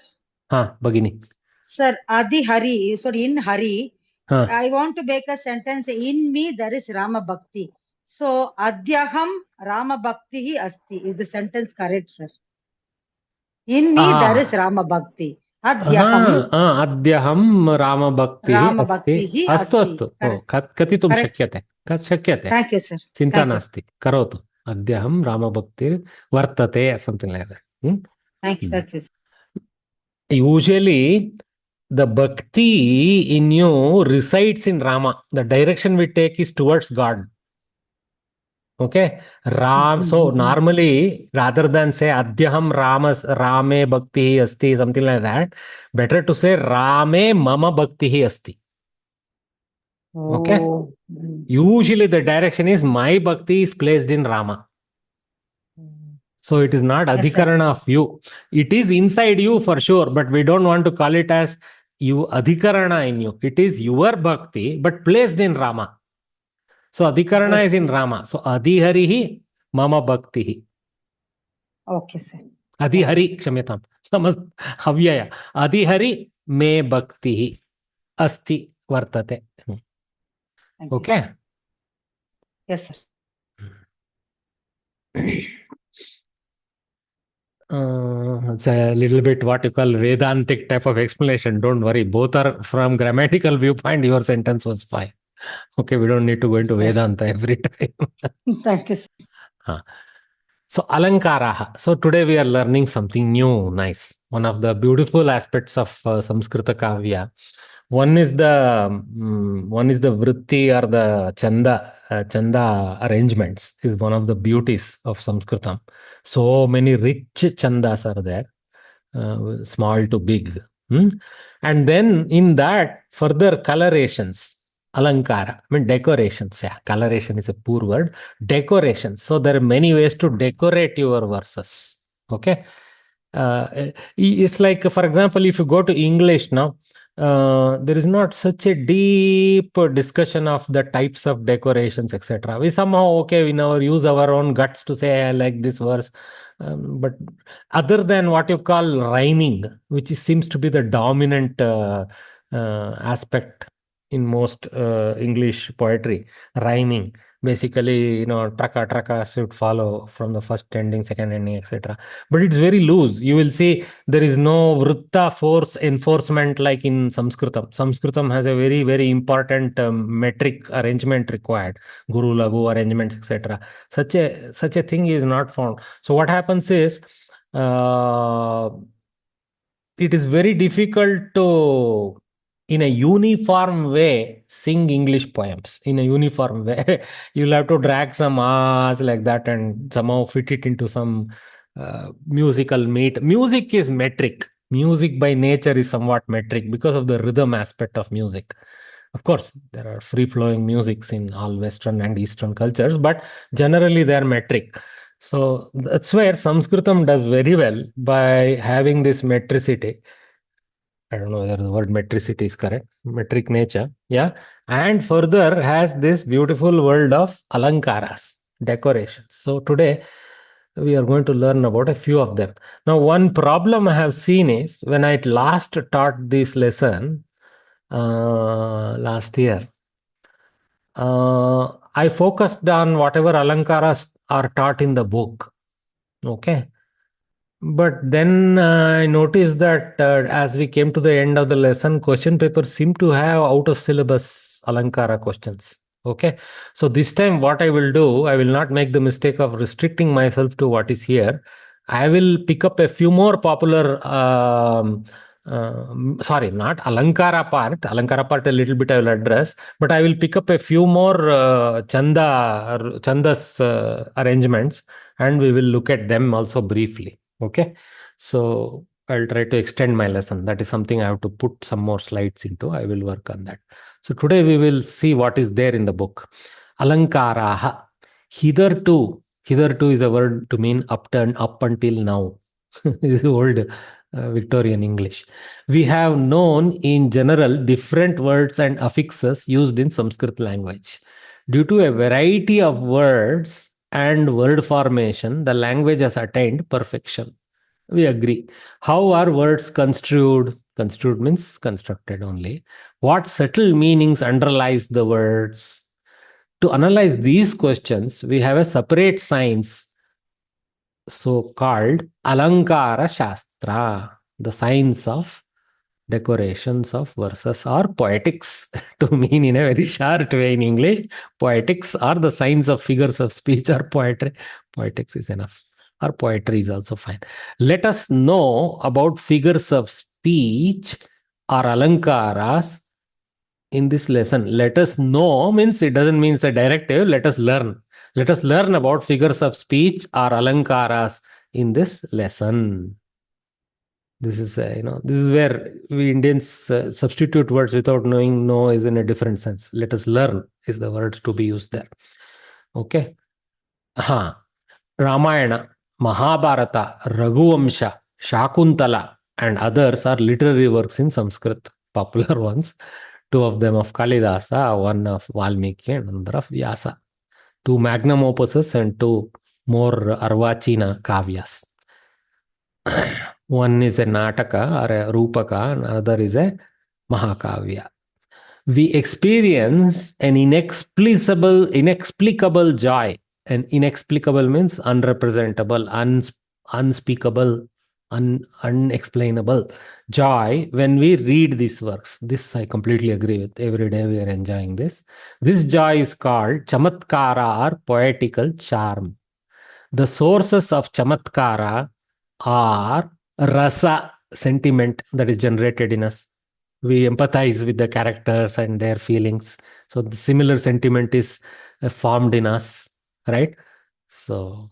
Speaker 1: Bhagini.
Speaker 6: Sir, Adi Hari, so in Hari,
Speaker 1: Huh.
Speaker 6: I want to make a sentence. In me, there is Rama Bhakti. So, Adyaham Rama Bhakti asti. Is the sentence correct, sir? In me, there is Rama Bhakti. Adyaham
Speaker 1: Adyaham Rama Bhakti
Speaker 6: Rama
Speaker 1: asti.
Speaker 6: Bhakti
Speaker 1: Astu
Speaker 6: asti.
Speaker 1: astu. Katitum
Speaker 6: Correct.
Speaker 1: shakyate. Shakyate.
Speaker 6: Thank you, sir.
Speaker 1: Chinta
Speaker 6: Thank you.
Speaker 1: nasti. Karotu. Adyaham Rama Bhakti vartate, something like that.
Speaker 6: Thank you, sir.
Speaker 1: Usually, the bhakti in you resides in Rama. The direction we take is towards God. Okay. So normally, rather than say Adyaham Rame Bhakti Asti, something like that, better to say Rame Mama Bhakti Asti. Okay.
Speaker 6: Oh.
Speaker 1: Usually the direction is my bhakti is placed in Rama. So it is not
Speaker 6: Yes, sir.
Speaker 1: adhikarana of you. It is inside you for sure, but we don't want to call it as you adhikarana in you. It is your bhakti, but placed in Rama. So adhikarana is in Rama. So adhiharihi mama bhaktihi.
Speaker 6: Okay, sir.
Speaker 1: Adhihari, kshamyatam. Havyaya. Adhihari me bhaktihi asti vartate.
Speaker 6: Thank you,
Speaker 1: Okay.
Speaker 6: sir. Yes, sir.
Speaker 1: It's a little bit what you call Vedantic type of explanation. Don't worry. Both are from grammatical viewpoint. Your sentence was fine. Okay, we don't need to go into
Speaker 6: Sir.
Speaker 1: Vedanta every time.
Speaker 6: Thank you, sir.
Speaker 1: So Alankaraha. So today we are learning something new, nice. One of the beautiful aspects of Samskrita Kavya. One is the vritti or the chanda arrangements is one of the beauties of Sanskritam. So many rich chandas are there, small to big. And then in that further colorations, alankara, I mean decorations. Yeah, coloration is a poor word. Decorations. So there are many ways to decorate your verses. Okay. It's like, for example, if you go to English now, there is not such a deep discussion of the types of decorations, etc. We somehow, we now use our own guts to say, I like this verse. But other than what you call rhyming, which seems to be the dominant aspect in most English poetry, rhyming. Basically, traka should follow from the first ending, second ending, etc. But it's very loose. You will see there is no vritta force enforcement like in Samskritam. Samskritam has a very, very important metric arrangement required, Guru Lagu arrangements, etc. Such a thing is not found. So what happens is it is very difficult to, in a uniform way, sing English poems. In a uniform way, you'll have to drag some ahs like that and somehow fit it into some musical meat. Music is metric. Music by nature is somewhat metric because of the rhythm aspect of music. Of course, there are free-flowing musics in all Western and Eastern cultures, but generally they are metric. So that's where Sanskritam does very well by having this metricity. I don't know whether the word metricity is correct. Metric nature. Yeah. And further has this beautiful world of alankaras, decorations. So today we are going to learn about a few of them. Now, one problem I have seen is when I last taught this lesson last year, I focused on whatever alankaras are taught in the book. Okay. But then I noticed that as we came to the end of the lesson, question paper seemed to have out of syllabus alankara questions. Okay. So this time what I will do, I will not make the mistake of restricting myself to what is here. I will pick up a few more popular, sorry, not alankara part. Alankara part a little bit I will address, but I will pick up a few more chandas arrangements, and we will look at them also briefly. Okay, so I'll try to extend my lesson. That is something I have to put some more slides into. I will work on that. So today we will see what is there in the book. Alankaraha. Hitherto. Hitherto is a word to mean up until now. This is old Victorian English. We have known in general different words and affixes used in Sanskrit language. Due to a variety of words and word formation, the language has attained perfection. We agree. How are words construed? Construed means constructed only. What subtle meanings underlies the words? To analyze these questions, we have a separate science, so-called Alankara Shastra, the science of decorations of verses or poetics, to mean in a very short way in English. Poetics are the science of figures of speech or poetry. Poetics is enough, or poetry is also fine. Let us know about figures of speech or alankaras in this lesson. Let us know means it doesn't mean it's a directive. Let us learn. Let us learn about figures of speech or alankaras in this lesson. This is, this is where we Indians substitute words without knowing. No is in a different sense. Let us learn is the word to be used there. Okay. Ramayana, Mahabharata, Raghuvamsha, Shakuntala, and others are literary works in Sanskrit, popular ones. Two of them of Kalidasa, one of Valmiki, and another of Vyasa. Two magnum opuses and two more Arvachina kavyas. One is a Nataka or a Rupaka, and another is a Mahakavya. We experience an inexplicable joy. And inexplicable means unrepresentable, unspeakable, unexplainable joy when we read these works. This I completely agree with. Every day we are enjoying this. This joy is called chamatkara or poetical charm. The sources of chamatkara are rasa, sentiment that is generated in us. We empathize with the characters and their feelings. So the similar sentiment is formed in us, right? So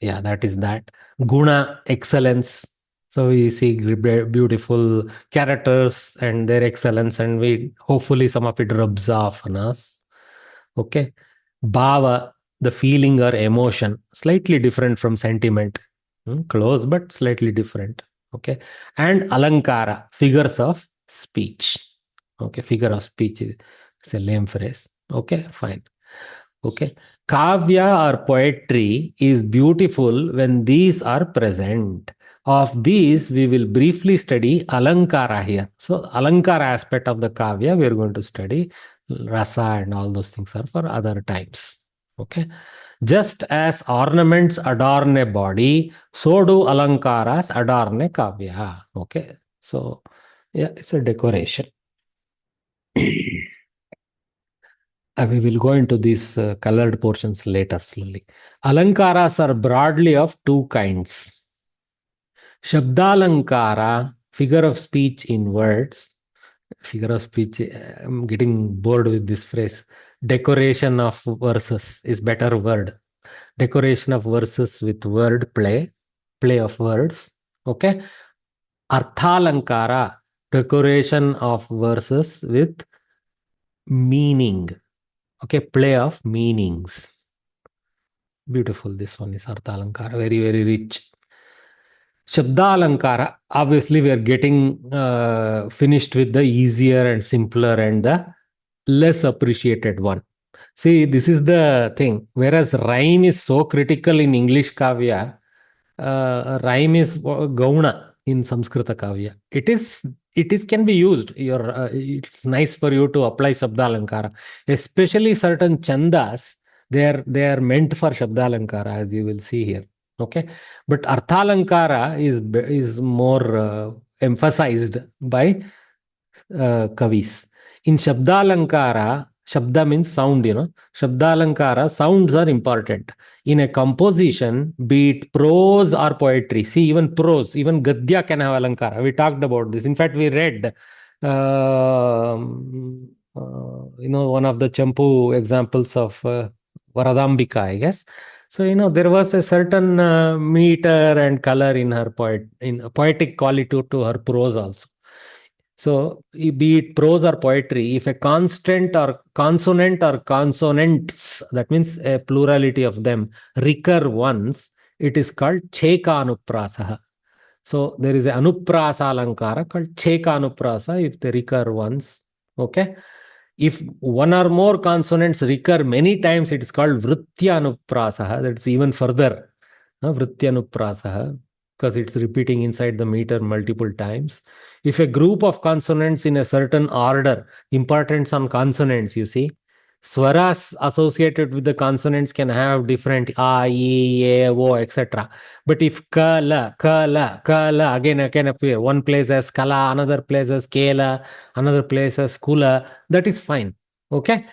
Speaker 1: yeah, that is that. Guna, excellence. So we see beautiful characters and their excellence, and we hopefully some of it rubs off on us. Okay. Bhava, the feeling or emotion, slightly different from sentiment. Close but slightly different. Okay. And alankara, figures of speech. Okay. Figure of speech is a lame phrase. Okay. Fine. Okay. Kavya or poetry is beautiful when these are present. Of these, we will briefly study alankara here. So, alankara aspect of the kavya, we are going to study. Rasa and all those things are for other times. Okay. Just as ornaments adorn a body, so do alankaras adorn a kavya. Okay. So, yeah, it's a decoration. We will go into these colored portions later slowly. Alankaras are broadly of two kinds. Shabdalankara, figure of speech in words. Figure of speech, I'm getting bored with this phrase. Decoration of verses is better word. Decoration of verses with word play of words. Okay. Arthalankara, decoration of verses with meaning. Okay, play of meanings. Beautiful. This one is Arthalankara. Very, very rich. Shabdalankara. Obviously, we are getting finished with the easier and simpler and the less appreciated one. See, this is the thing. Whereas rhyme is so critical in English kavya, rhyme is gauna in Samskrita kavya. It is it is can be used. It's nice for you to apply Shabdalankara, especially certain chandas. They are meant for Shabdalankara, as you will see here. Okay, but Arthalankara is more emphasized by kavis. In Shabdalankara, Shabda means sound, Shabdalankara, sounds are important. In a composition, be it prose or poetry. See, even prose, even Gadya can have Alankara. We talked about this. In fact, we read, one of the Champu examples of Varadambika, I guess. So, there was a certain meter and color in her poetic quality to her prose also. So, be it prose or poetry, if a constant or consonant or consonants, that means a plurality of them, recur once, it is called Cheka Anuprasaha. So, there is an Anuprasa Alankara called Cheka Anuprasa if they recur once. Okay. If one or more consonants recur many times, it is called Vritya Anuprasaha. That's even further. Vritya Anuprasaha, because it's repeating inside the meter multiple times. If a group of consonants in a certain order, importance on consonants, you see, swaras associated with the consonants can have different a, e, a, o, etc. But if kala, again appear, one place as kala, another place as kela, another place as kula, that is fine. Okay.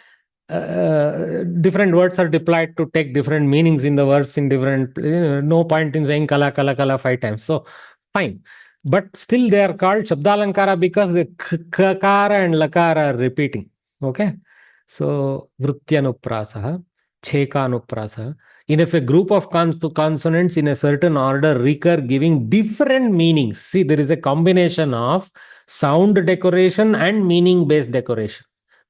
Speaker 1: Different words are deployed to take different meanings in the words in different, no point in saying kala 5 times. So, fine. But still they are called Shabdalankara because the kakara and lakara are repeating. Okay. So, Vrityanuprasaha, Chekanuprasaha. If a group of consonants in a certain order recur giving different meanings, see, there is a combination of sound decoration and meaning based decoration.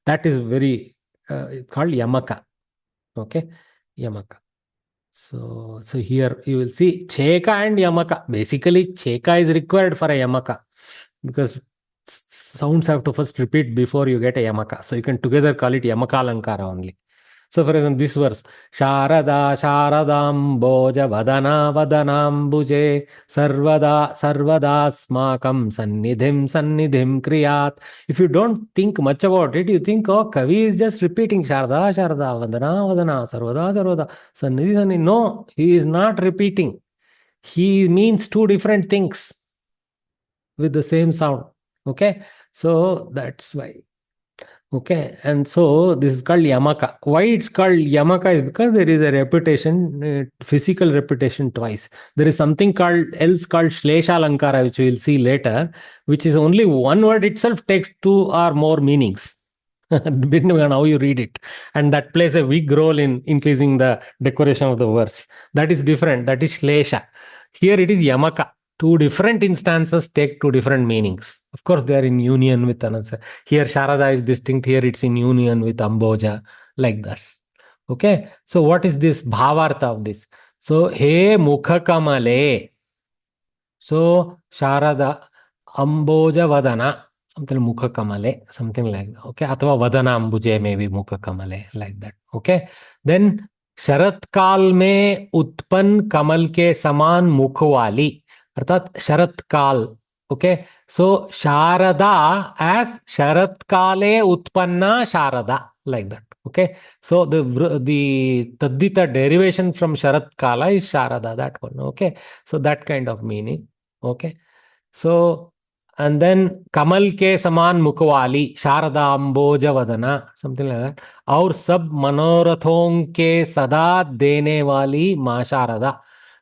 Speaker 1: That is very called Yamaka. Okay, Yamaka. So here you will see Cheka and Yamaka. Basically, Cheka is required for a Yamaka because sounds have to first repeat before you get a Yamaka. So you can together call it Yamaka Alankara only. So for example, this verse, Sharada Sharadamboja Vadana Vadanambuje Sarvada Smakam Sannidhim Kriyat. If you don't think much about it, you think, oh, Kavi is just repeating Sharada Vadana Sarvada Sannidhi. No, he is not repeating. He means two different things with the same sound. Okay, so that's why. Okay, and so this is called Yamaka. Why it's called Yamaka is because there is a repetition, physical repetition twice. There is something else called Shlesha Alankara, which we will see later, which is only one word itself takes two or more meanings, depending on how you read it. And that plays a big role in increasing the decoration of the verse. That is different. That is Shlesha. Here it is Yamaka. Two different instances take two different meanings. Of course, they are in union with another. Here, Sharada is distinct. Here, it's in union with Amboja, like that. Okay. So, what is this bhavartha of this? So, He Mukha Kamale. So, Sharada, Amboja Vadana, something Mukha Kamale, something like that. Okay. Athava Vadana Ambuje, maybe Mukha Kamale, like that. Okay. Then, शरत काल में उत्पन्न कमल के समान मुख वाली अर्थात शरत काल. Okay, so Sharada as Sharat Kale Utpanna Sharada, like that. Okay, so the Taddita derivation from Sharat Kala is Sharada, that one. Okay, so that kind of meaning. Okay, so and then Kamal ke saman mukhwali Sharada Amboja Vadana, something like that. और सब मनोरथों के सदा देने वाली माँ Sharda.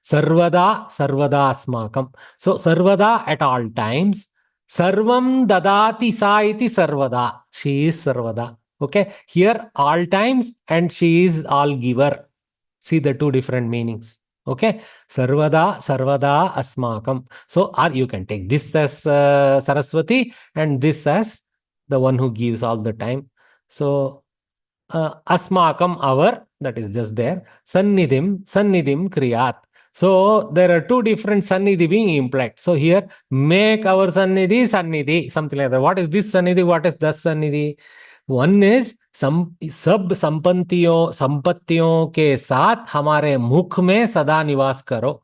Speaker 1: Sarvada asmakam. So sarvada at all times. Sarvam dadati sa iti sarvada. She is sarvada. Okay. Here all times and she is all giver. See the two different meanings. Okay. Sarvada asmakam. So you can take this as Saraswati and this as the one who gives all the time. So asmakam our, that is just there. Sannidhim kriyat. So there are two different sannidhi being implied. So here, make our sannidhi, something like that. What is this sannidhi? What is that sannidhi? One is सब संपत्तियों के साथ हमारे मुख में सदा निवास करो.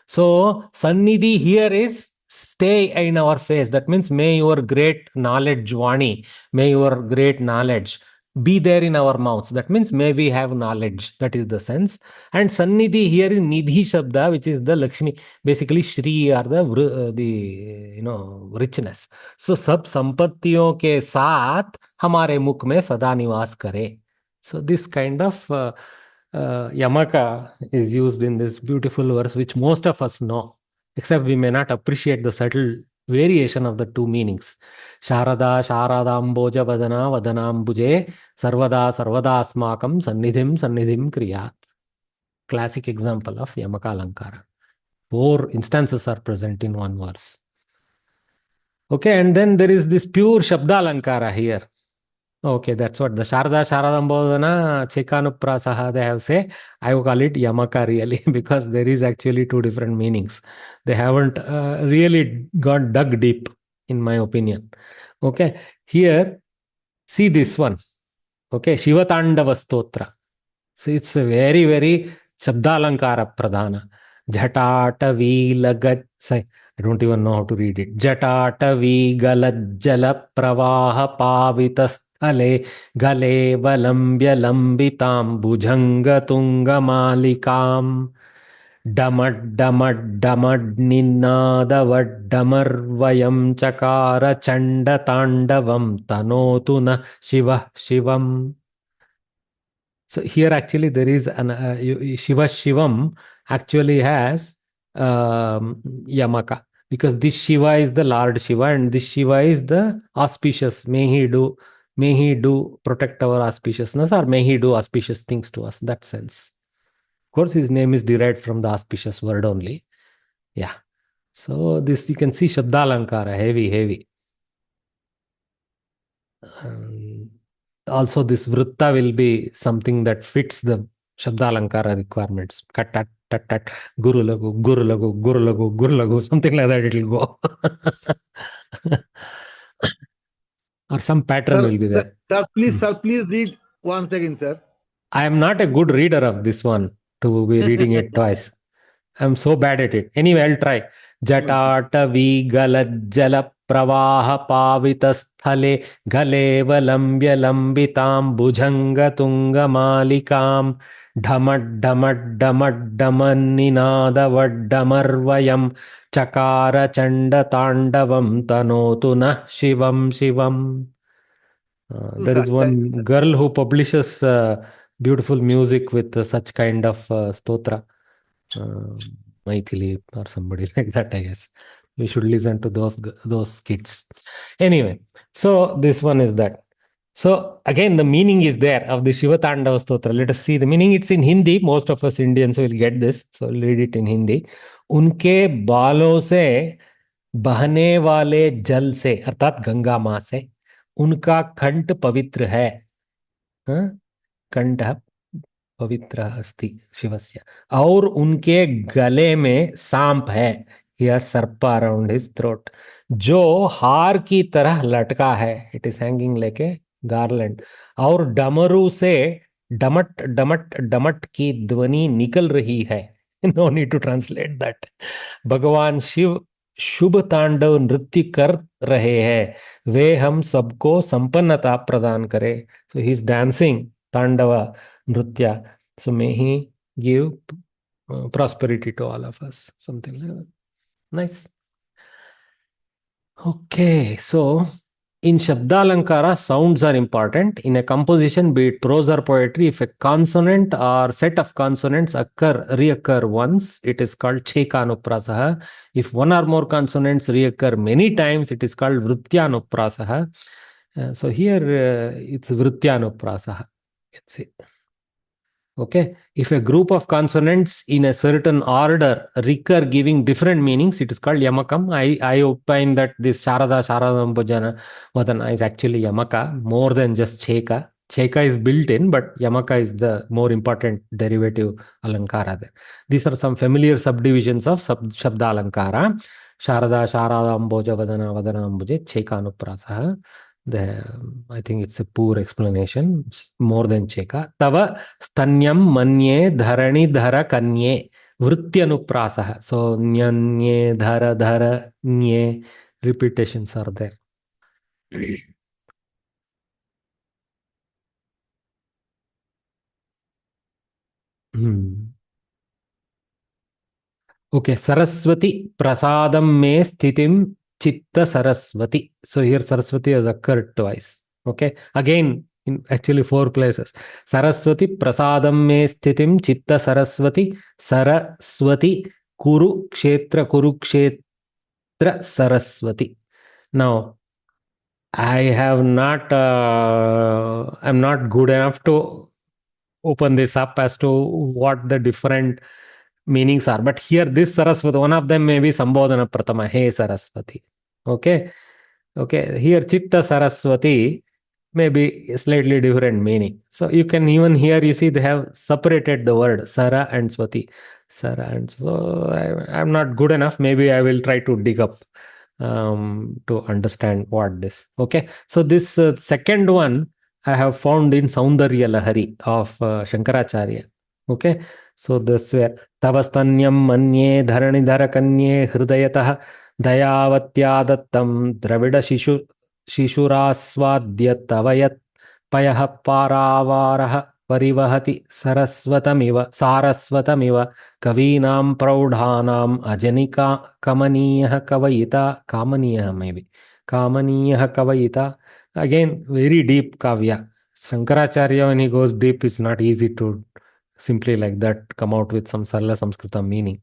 Speaker 1: So sannidhi here is stay in our face. That means may your great knowledge, Vani, may your great knowledge be there in our mouths. That means may we have knowledge. That is the sense. And Sannidhi here is Nidhi Shabda, which is the Lakshmi, basically Shri or the richness. So सब संपत्तियों के साथ हमारे मुख में सदा निवास करे. So this kind of Yamaka is used in this beautiful verse, which most of us know, except we may not appreciate the subtle variation of the two meanings. Sharada Sharadamboja Vadana Vadanambuje Sarvada Sarvada Asmakam Sannidhim Kriyat. Classic example of Yamaka Alankara. 4 instances are present in one verse. Okay, and then there is this pure Shabda Alankara here. Okay, that's what the Sharada Sharadambodana Chekanuprasaha they have say. I will call it Yamaka really because there is actually 2 different meanings. They haven't really got dug deep, in my opinion. Okay, here, see this one. Okay, Shivatandava Stotra. So it's a very, very Shabdalankara Pradhana. Jhatatavi lagat. I don't even know how to read it. Jhatatavi galajjala pravaha pavitasthale gale valambya lambitam bhujanga tunga malikam damad damad damad ninnadavad damarvayam chakara chanda tandavam tanotuna shiva shivam. So here actually there is an Shiva Shivam actually has Yamaka because this Shiva is the Lord Shiva and this Shiva is the auspicious. May he do protect our auspiciousness or may he do auspicious things to us. That sense. Of course, his name is derived from the auspicious word only. Yeah. So this you can see Shabdalankara, heavy. Also, this Vritta will be something that fits the Shabdalankara requirements. Kat, tat, tat, tat, Guru Lagu, Guru Lagu, Guru Lagu, Guru Lagu, something like that it will go. Or some pattern will be there.
Speaker 5: Sir, please read once again, sir.
Speaker 1: I am not a good reader of this one to be reading it twice. I'm so bad at it. Anyway, I'll try. Jatatavi galajjala pravaha pavitasthale galeva lambya lambitam bhujanga tunga malikam dhamad dhamad dhamad dhamanninada vaddamarvayam chakara chanda tandavam tanotuna shivam shivam. There is one girl who publishes beautiful music with such kind of stotra. Maithili or somebody like that, I guess. We should listen to those skits. Anyway, so this one is that. So again, the meaning is there of the Shiva Tandava Stotra. Let us see the meaning. It's in Hindi. Most of us Indians will get this. So I'll read it in Hindi. Unke बालों से बहने वाले जल से अर्थात गंगा माँ से उनका कंठ पवित्र है. कंठ पवित्र अस्ति शिवस्य और उनके गले में सांप है या सर्प अराउंड हिज थ्रोट जो हार की तरह लटका है. It is hanging like a garland. और डमरू से डमट डमट डमट की ध्वनि निकल रही है. No need to translate that. भगवान शिव शुभ तांडव नृत्य कर रहे हैं. वे हम सबको संपन्नता प्रदान करे. So he is dancing Tandava Nritya. So may he give prosperity to all of us. Something like that. Nice. Okay, so in Shabdalankara, sounds are important. In a composition, be it prose or poetry, if a consonant or set of consonants reoccur once, it is called Chekanuprasaha. If one or more consonants reoccur many times, it is called Vrittyanuprasaha. So here it's Vrittyanuprasaha. Let's see. Okay, if a group of consonants in a certain order recur giving different meanings, it is called Yamakam. I opine that this Sharada Sharadambojana Vadana is actually Yamaka more than just Cheka. Cheka is built in, but Yamaka is the more important derivative Alankara there. These are some familiar subdivisions of Shabda Alankara. Sharada Sharadamboja Vadana Vadanambuje Chekanuprasaha. I think it's a poor explanation. It's more than Cheka. Tava stanyam manye dharani dhara kanye. Vrityanuprasaha. So nye, dhara, nye, repetitions are there. Okay, Saraswati prasadam me sthitim chitta Saraswati. So here Saraswati has occurred twice. Okay, again in actually 4 places. Saraswati prasadam me sthitim chitta Saraswati, Saraswati Kurukshetra Saraswati. Now I have not I'm not good enough to open this up as to what the different meanings are. But here, this Saraswati, one of them may be Sambodhana Pratama, Hey Saraswati. Okay. Okay. Here, Chitta Saraswati may be slightly different meaning. So you can even here, you see, they have separated the word Sara and Swati. Sara and so I'm not good enough. Maybe I will try to dig up to understand what this. Okay. So this second one I have found in Saundarya Lahari of Shankaracharya. Okay. So this where Tavastanyam manye dharanidhara kanye hridayatah दयावत्या दत्तम द्रविड़ शिशुरास्वाद्य तवयत् पयः पारावारः परिवहति सारस्वतमिव कवीनां प्रौढानां अजनिका कमनीयः कवयिता कामनीयः maybe कामनीयः कवयिता. Again, very deep kavya. Shankaracharya, when he goes deep, it's not easy to simply like that come out with some Sarla Samskrita meaning.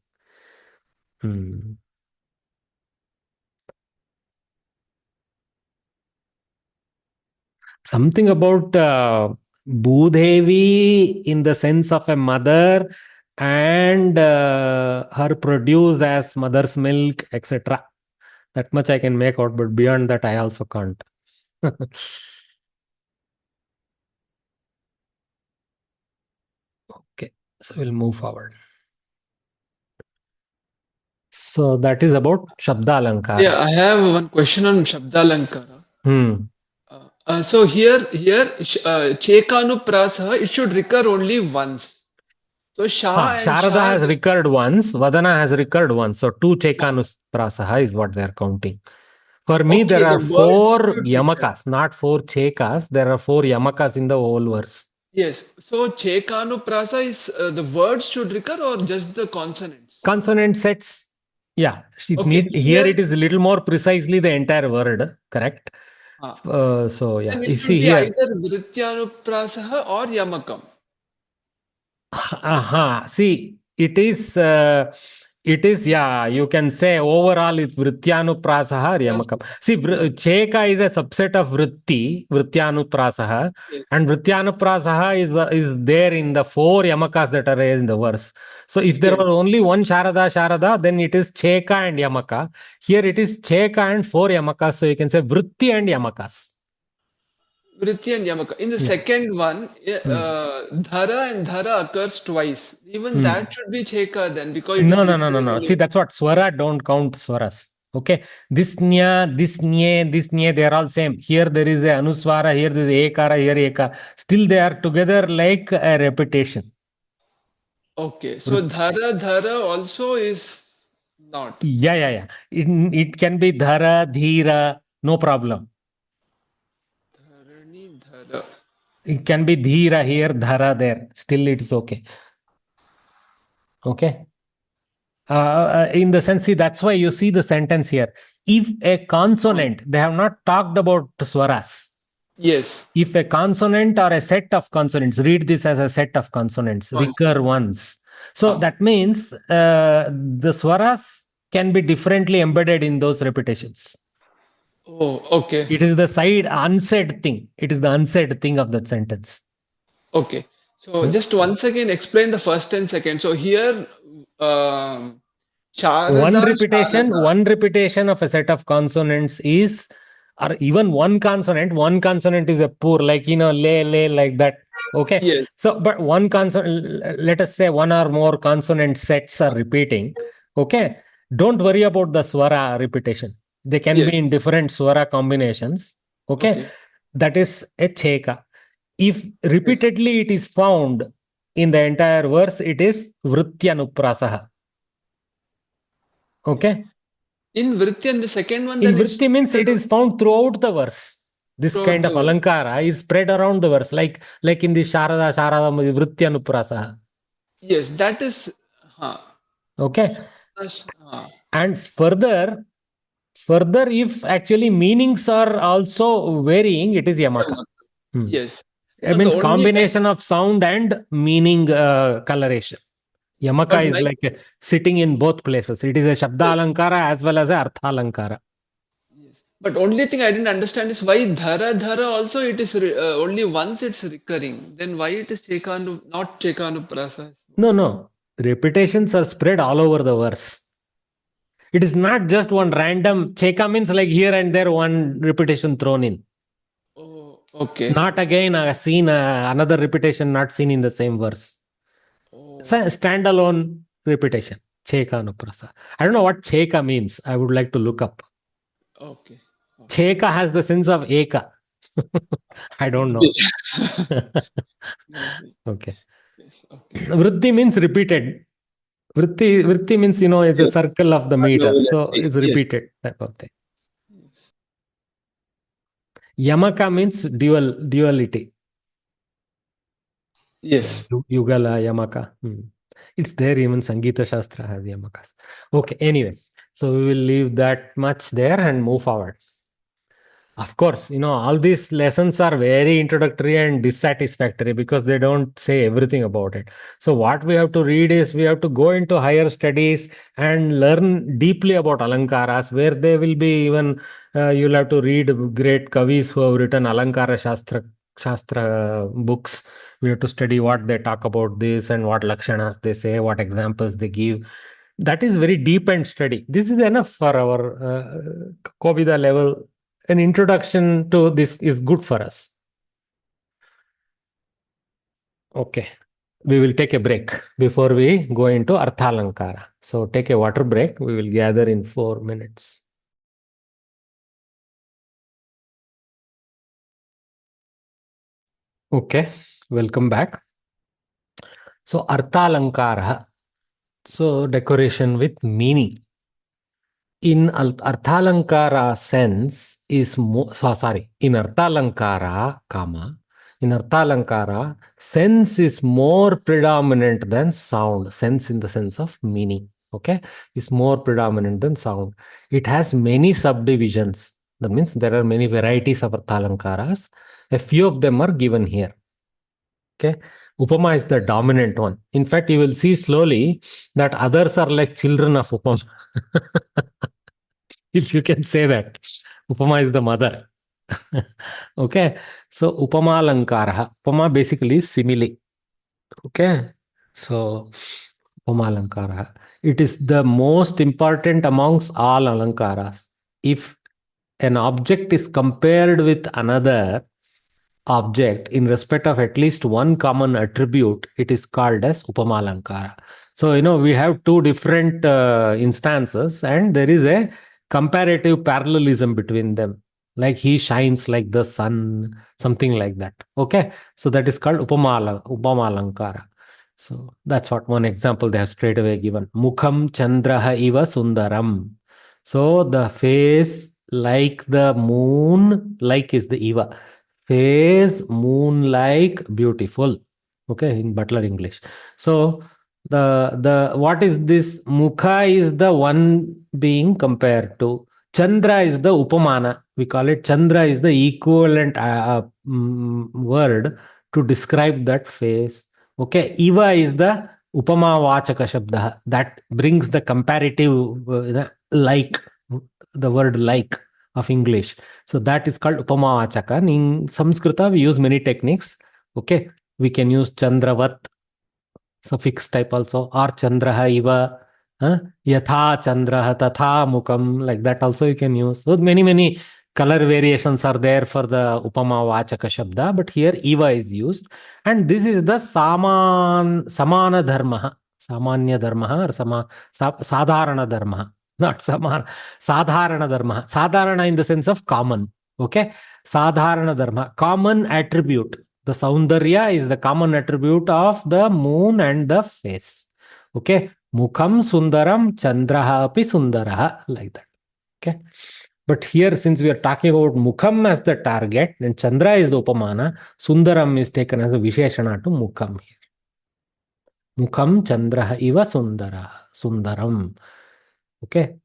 Speaker 1: Something about Bhudevi in the sense of a mother and her produce as mother's milk, etc. That much I can make out, but beyond that I also can't. Okay, so we'll move forward. So that is about Shabda Alankara.
Speaker 4: Yeah, I have one question on Shabda Alankara. So here, Chekanuprasaha, it should recur only once. So
Speaker 1: Sharada has recurred once, Vadana has recurred once. So 2 Chekanuprasaha is what they are counting. For me, there are 4 yamakas, not 4 chekas. There are 4 yamakas in the whole verse.
Speaker 4: Yes. So Chekanuprasa is the words should recur or just the consonants?
Speaker 1: Consonant sets. Yeah. Here it is a little more precisely the entire word. Correct. So yeah.
Speaker 4: And
Speaker 1: You
Speaker 4: it should
Speaker 1: see
Speaker 4: be
Speaker 1: here.
Speaker 4: either Vrityanuprasaha or Yamakam.
Speaker 1: See, it is, yeah, you can say overall it's Vrityanuprasaha or Yamakam. See, Cheka is a subset of Vrityanuprasaha, and Vrityanuprasaha is there in the 4 Yamakas that are there in the verse. So if there was only one Sharada, then it is Cheka and Yamaka. Here it is Cheka and 4 Yamakas, so you can say Vritti and Yamakas.
Speaker 4: Vritti and Yamaka. In the second one, Dhara and Dhara occurs twice. Even that should be Cheka then because
Speaker 1: No. See, that's what Swara don't count Swaras. Okay. This Nya, this Nye, they are all same. Here there is a Anuswara, here there is Ekara, here Eka. Still they are together like a repetition.
Speaker 4: Okay. So Dhara also is not.
Speaker 1: Yeah. It can be Dhara, Dhira, no problem.
Speaker 4: Dharani, Dhara.
Speaker 1: It can be Dhira here, Dhara there. Still it's okay. Okay. In the sense, see, that's why you see the sentence here. If a consonant, they have not talked about swaras.
Speaker 4: Yes.
Speaker 1: If a consonant or a set of consonants, read this as a set of consonants, recur once. So that means the swaras can be differently embedded in those repetitions.
Speaker 4: Oh, okay.
Speaker 1: It is the unsaid thing. It is the unsaid thing of that sentence.
Speaker 4: Okay. So just once again explain the first and second. So here,
Speaker 1: one repetition of a set of consonants is, or even one consonant is a poor, like, lay, like that. Okay.
Speaker 4: Yes.
Speaker 1: So, but one consonant, let us say one or more consonant sets are repeating. Okay. Don't worry about the swara repetition. They can be in different swara combinations. Okay. That is a cheka. If repeatedly it is found in the entire verse, it is Vrityanuprasaha. Okay?
Speaker 4: In Vrityan, the second one,
Speaker 1: In
Speaker 4: then it's
Speaker 1: Vritti means it is found throughout the verse. This
Speaker 4: throughout
Speaker 1: kind
Speaker 4: the
Speaker 1: of
Speaker 4: verse.
Speaker 1: alankara is spread around the verse, like in the Sharada Vrityanuprasaha.
Speaker 4: Yes, that is.
Speaker 1: Okay?
Speaker 4: Uh,
Speaker 1: And further, if actually meanings are also varying, it is Yamaka.
Speaker 4: Yes.
Speaker 1: It
Speaker 4: No, the
Speaker 1: means
Speaker 4: only
Speaker 1: combination of sound and meaning coloration. Yamaka
Speaker 4: But
Speaker 1: is
Speaker 4: my-
Speaker 1: like sitting in both places. It is a Shabda Alankara as well as a Artha Alankara.
Speaker 4: yes. But only thing I didn't understand is why dhara also it is only once it's recurring. Then why it is chekanu not chekanu prasa?
Speaker 1: No. Repetitions are spread all over the verse. It is not just one random. Cheka means like here and there one repetition thrown in.
Speaker 4: Oh, okay.
Speaker 1: Not again another repetition not seen in the same verse.
Speaker 4: Oh,
Speaker 1: Standalone repetition. Cheka Anuprasa. I don't know what Cheka means. I would like to look up.
Speaker 4: okay.
Speaker 1: Cheka has the sense of Eka. I don't know.
Speaker 4: Maybe.
Speaker 1: Okay.
Speaker 4: Yes, okay.
Speaker 1: Vritti means repeated. Vritti means, it's a
Speaker 4: Yes.
Speaker 1: circle of the
Speaker 4: I know
Speaker 1: meter.
Speaker 4: that
Speaker 1: So
Speaker 4: thing.
Speaker 1: it's
Speaker 4: Yes.
Speaker 1: repeated type of thing.
Speaker 4: Yes.
Speaker 1: Yamaka means duality.
Speaker 4: Yes.
Speaker 1: Yugala, Yamaka. It's there, even Sangeeta Shastra has Yamakas. Okay, anyway. So we will leave that much there and move forward. Of course, all these lessons are very introductory and dissatisfactory because they don't say everything about it. So what we have to read is we have to go into higher studies and learn deeply about Alankaras, where they will be even, you'll have to read great Kavis who have written Alankara Shastra books. We have to study what they talk about this and what Lakshanas they say, what examples they give. That is very deep and study. This is enough for our Kovida level. An introduction to this is good for us. Okay. We will take a break before we go into Arthalankara. So take a water break. We will gather in 4 minutes. Okay. Welcome back. So Arthalankara. So decoration with meaning. In Arthalankara sense is in Arthalankara, in Arthalankara, sense is more predominant than sound. Sense in the sense of meaning, okay, is more predominant than sound. It has many subdivisions. That means there are many varieties of Arthalankaras. A few of them are given here. Okay. Upama is the dominant one. In fact, you will see slowly that others are like children of Upama. If you can say that. Upama is the mother. Okay. So Upama Alankara. Upama basically is simile. Okay. So Upama Alankara. It is the most important amongst all Alankaras. If an object is compared with another object in respect of at least one common attribute, it is called as Upama Alankara. So, we have two different instances and there is a comparative parallelism between them. Like he shines like the sun, something like that. Okay. So that is called Upama Alankara. So that's what one example they have straight away given. Mukham Chandraha Iva Sundaram. So the face like the moon, like is the Iva. Face moon-like beautiful. Okay, in Butler English. So the what is this? Mukha is the one being compared to. Chandra is the upamana. We call it Chandra is the equivalent word to describe that face. Okay, Iva is the upama vachaka shabda that brings the comparative like, the word like of English. So that is called upama vachaka. In Samskrita, we use many techniques. Okay, we can use chandravat suffix type also, or chandraha iva, yatha chandraha tatha mukam, like that also you can use. So many color variations are there for the upama vachaka shabda, but here iva is used, and this is the samana dharma, samanya dharma, or sadharana dharma, not samana, sadharana dharma. Sadharana in the sense of common. Okay, sadharana dharma, common attribute. The Saundarya is the common attribute of the moon and the face. Okay. Mukham Sundaram Chandraha api Sundaraha, like that. Okay. But here, since we are talking about Mukham as the target, and Chandra is the Upamana, Sundaram is taken as a Visheshana to Mukham here. Mukham Chandraha iva Sundaram. Okay.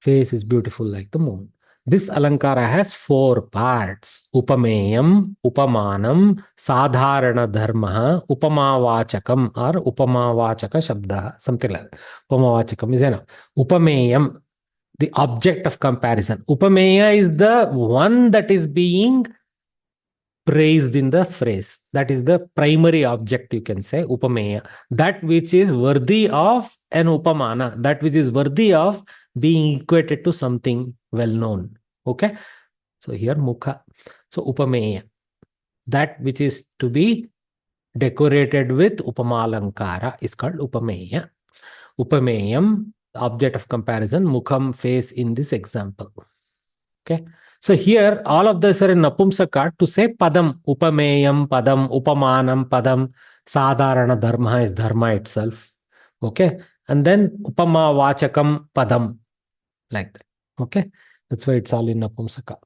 Speaker 1: Face is beautiful like the moon. This Alankara has 4 parts. Upameyam, Upamanam, Sadharana Dharma, Upamavachakam or Upamavachaka Shabda, something like that. Upamavachakam is enough. Upameyam, the object of comparison. Upameya is the one that is being praised in the phrase. That is the primary object, you can say, Upameya. That which is worthy of an Upamana, that which is worthy of being equated to something well known. Okay. So here Mukha. So Upameya. That which is to be decorated with Upamalankara is called Upameya. Upameyam, object of comparison, Mukham, face in this example. Okay. So here all of this are in Napumsaka to say Padam, Upameyam, Padam, Upamanam, Padam, Sadharana Dharma is Dharma itself. Okay. And then Upama Vachakam Padam, like that. Okay. That's why it's all in Napumsaka.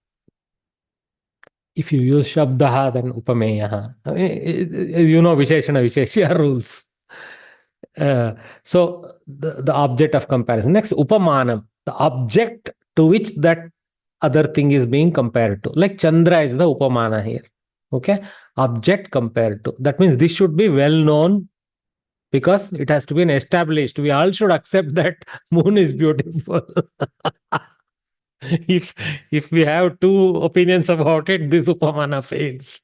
Speaker 1: If you use Shabdaha, then Upameyaha. You know Visheshana Visheshya rules. So the object of comparison. Next, Upamanam, the object to which that other thing is being compared to. Like Chandra is the Upamana here. Okay. Object compared to. That means this should be well known because it has to be established. We all should accept that moon is beautiful. If we have 2 opinions about it, this Upamana fails.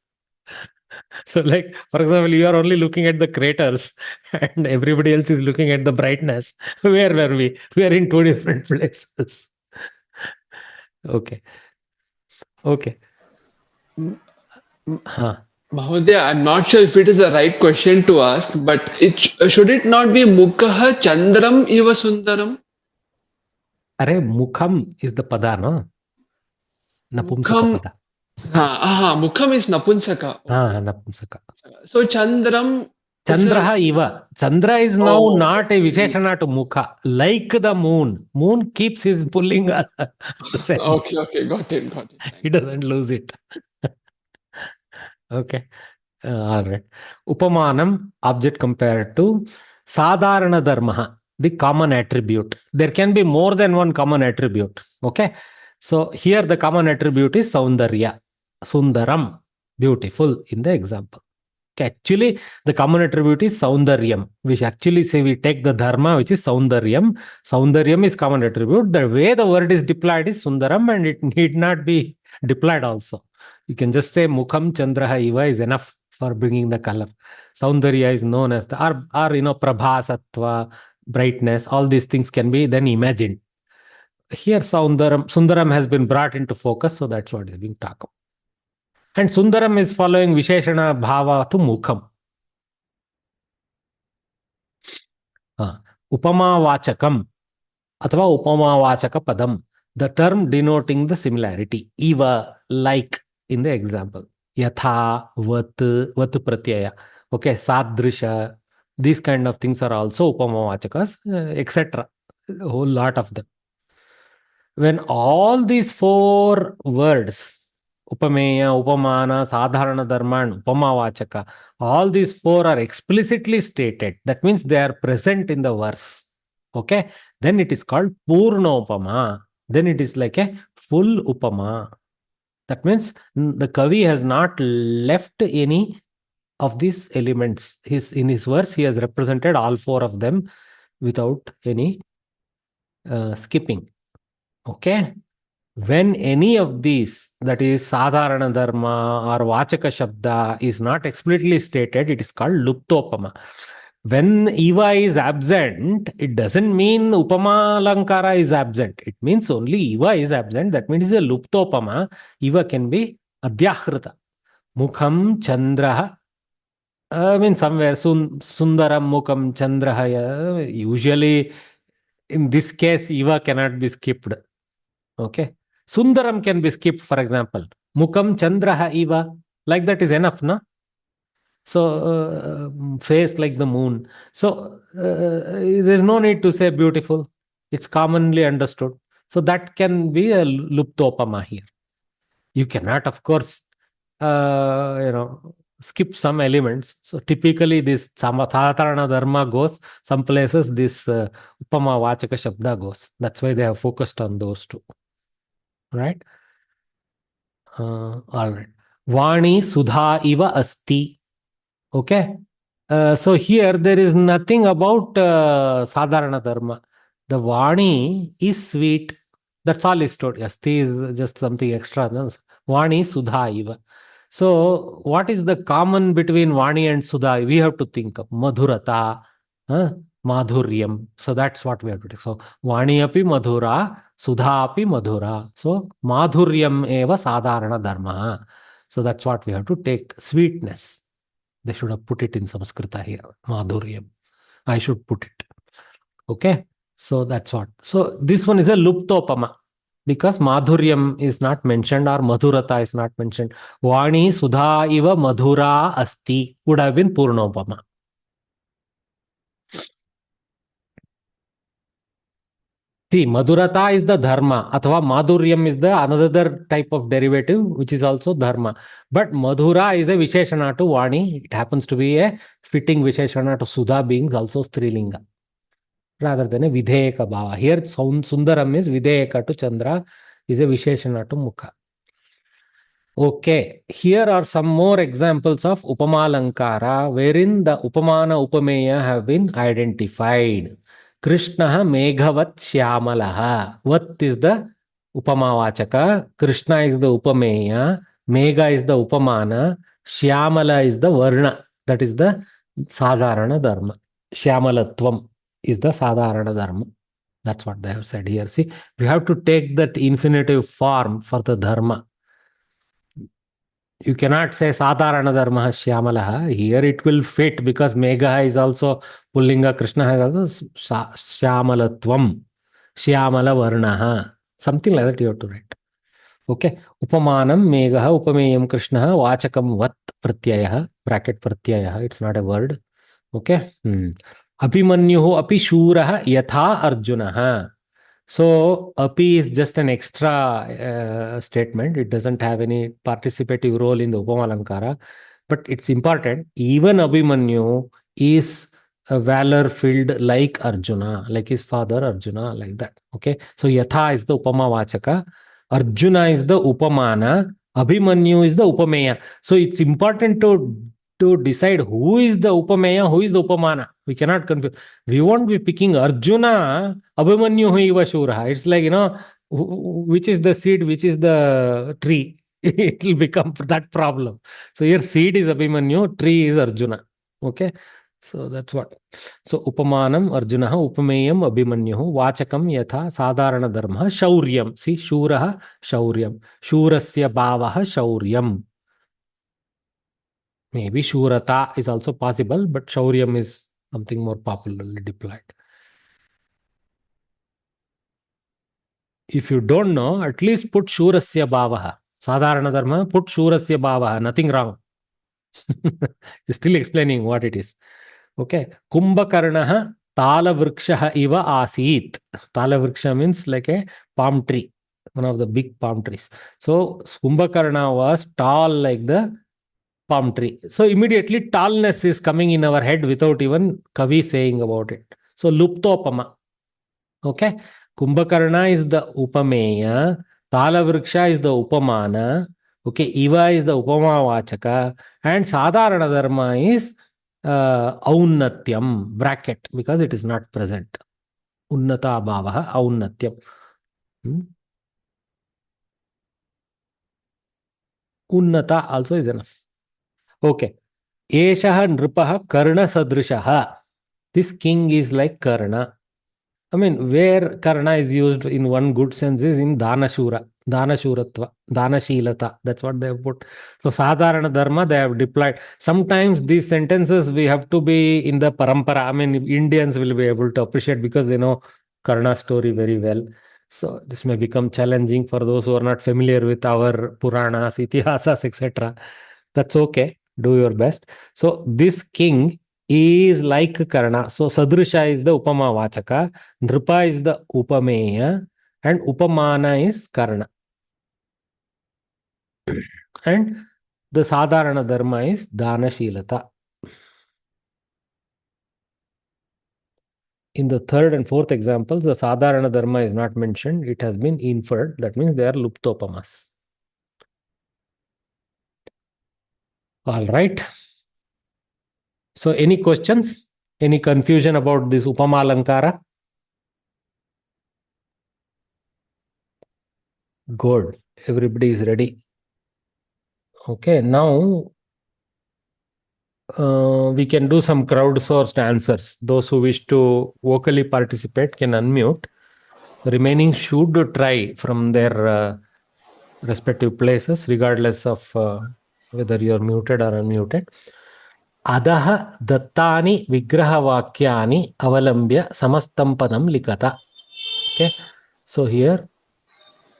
Speaker 1: So like, for example, you are only looking at the craters and everybody else is looking at the brightness. Where were we? We are in 2 different places. Okay. Okay.
Speaker 4: Mahodaya, I'm not sure if it is the right question to ask, but should it not be Mukha Chandram iva Sundaram?
Speaker 1: Are Mukham is the pada, no? Napumsaka pada.
Speaker 4: Mukham is Napunsaka.
Speaker 1: Napumsaka.
Speaker 4: So Chandram.
Speaker 1: Chandraha iva. Chandra is now not a Visheshana to Mukha. Like the moon. Moon keeps his pulling the sense.
Speaker 4: Okay, got it.
Speaker 1: He doesn't lose it. Okay. All right. Upamanam, object compared to Sadharana Dharma, the common attribute. There can be more than one common attribute. Okay. So here the common attribute is Saundarya. Sundaram, beautiful in the example. Okay. Actually, the common attribute is Saundaryam. We actually say we take the Dharma, which is Saundaryam. Saundaryam is common attribute. The way the word is deployed is Sundaram, and it need not be deployed also. You can just say Mukham Chandraha Iva is enough for bringing the color. Saundarya is known as the, or Prabha, Sattva, brightness, all these things can be then imagined. Here Sundaram has been brought into focus, so that's what is being talked about. And Sundaram is following Visheshana Bhava to Mukham. Upama Vachakam, Athava Upama Vachaka Padam, the term denoting the similarity. Eva, like in the example. Yatha, Vat Pratyaya. Okay, Sadrisha. These kind of things are also Upama Vachakas, etc. A whole lot of them. When all these 4 words, Upameya, Upamana, Sadharana Dharma, and Upamavachaka, all these 4 are explicitly stated. That means they are present in the verse. Okay. Then it is called Purna Upama. Then it is like a full Upama. That means the Kavi has not left any of these elements. In his verse, he has represented all 4 of them without any skipping. Okay. When any of these, that is Sadharana Dharma or Vachaka Shabda, is not explicitly stated, it is called Luptopama. When Eva is absent, it doesn't mean Upama Lankara is absent. It means only Eva is absent. That means a Luptopama. Eva can be Adhyahrita. Mukham Chandraha. I mean somewhere Sundaram Mukham Chandraha. Usually in this case, Eva cannot be skipped. Okay. Sundaram can be skipped, for example. Mukam Chandraha iva. Like that is enough, no? So, face like the moon. So, there's no need to say beautiful. It's commonly understood. So, that can be a luptopama here. You cannot, of course, skip some elements. So, typically, this Sadharana Dharma goes. Some places, this Upama Vachaka Shabda goes. That's why they have focused on those two. Right? All right. Vani Sudha Iva Asti. Okay. So here there is nothing about Sadharana Dharma. The Vani is sweet. That's all is told. Asti is just something extra. No? Vani Sudha Iva. So what is the common between Vani and Sudha? We have to think of Madhurata, Madhuryam. So that's what we have to take. So Vani api Madhura, Sudha api Madhura. So Madhuryam eva Sadharana Dharma. So that's what we have to take. Sweetness. They should have put it in Samskrita here. Madhuryam. I should put it. Okay. So that's what. So this one is a Luptopama. Because Madhuryam is not mentioned or Madhurata is not mentioned. Vani Sudha iva Madhura asti would have been Purnopama. See, Madhurata is the dharma, athva Madhuryam is the another type of derivative which is also dharma. But Madhura is a Visheshana to Vani. It happens to be a fitting Visheshana to Sudha being also Strilinga. Rather than a Vidheka Bhava. Here Sundaram is Vidheka to Chandra is a Visheshana to Mukha. Okay, here are some more examples of Upamalankara wherein the Upamana Upameya have been identified. Krishna Meghavat Shyamalaha. Vat is the Upamavachaka. Krishna is the Upameya. Megha is the Upamana. Shyamala is the Varna. That is the Sadharana Dharma. Shyamalatvam is the Sadharana Dharma. That's what they have said here. See, we have to take that infinitive form for the Dharma. You cannot say Sadharana Dharma Shyamalaha. Here it will fit because Megha is also Pullinga, Krishna has also Shyamalatvam, Shyamala Varnaha. Something like that you have to write. Okay. Upamanam Megha, Upameyam Krishna, Vachakam Vat Pratyaya, bracket Pratyaya. It's not a word. Okay. Abhimanyuhu api Shuraha Yatha Arjunaha. So, api is just an extra statement. It doesn't have any participative role in the Upamalankara. But it's important. Even Abhimanyu is a valor-filled like Arjuna, like his father Arjuna, like that. Okay. So, Yatha is the Upamavachaka. Arjuna is the Upamana. Abhimanyu is the Upameya. So, it's important to decide who is the Upameya, who is the Upamana. We cannot confuse. We won't be picking Arjuna, Abhimanyu Iva Shuraha. It's like, which is the seed, which is the tree. It will become that problem. So here seed is Abhimanyu, tree is Arjuna. Okay. So that's what. So Upamanam Arjuna, Upameyam Abhimanyuhu, Vachakam Yatha, Sadharana Dharma, Shauryam. See, Shuraha, Shauryam. Shurasya Bhavaha, Shauryam. Maybe Shurata is also possible, but Shauryam is something more popularly deployed. If you don't know, at least put Shurasya Bhavaha. Sadharana Dharma, put Shurasya Bhavaha. Nothing wrong. Still explaining what it is. Okay. Kumbhakarnaha Tala Vrikshaha Iva Asit. Tala Vriksha means like a palm tree. One of the big palm trees. So Kumbhakarna was tall like the palm tree. So immediately tallness is coming in our head without even Kavi saying about it. So Luptopama. Okay. Kumbhakarna is the Upameya. Tala Vriksha is the Upamana. Okay. Iva is the Upamavachaka. And Sadharana Dharma is Aunnatyam, bracket, because it is not present. Unnata Bhavaha Aunnatyam. Unnata also is enough. Okay. Eshaha Nripaha Karna Sadrishaha. This king is like Karna. I mean, where Karna is used in one good sense is in Danashura, Danashuratva, Danashilata. That's what they have put. So, Sadharana Dharma, they have deployed. Sometimes these sentences we have to be in the parampara. I mean, Indians will be able to appreciate because they know Karna's story very well. So this may become challenging for those who are not familiar with our Puranas, Itihasas, etc. That's okay. Do your best. So this king is like Karna. So Sadrisha is the Upama Vachaka, Nripa is the Upameya, and Upamana is Karna. And the Sadharana Dharma is Dana Shilata. In the third and fourth examples, the Sadharana Dharma is not mentioned. It has been inferred. That means they are Luptopamas. All right. So any questions? Any confusion about this Upama Alankara? Good. Everybody is ready. Okay. Now we can do some crowdsourced answers. Those who wish to vocally participate can unmute. The remaining should try from their respective places, regardless of whether you are muted or unmuted. Adaha dattani vigrahavakyani avalambya samastam padam likata. Okay. So here,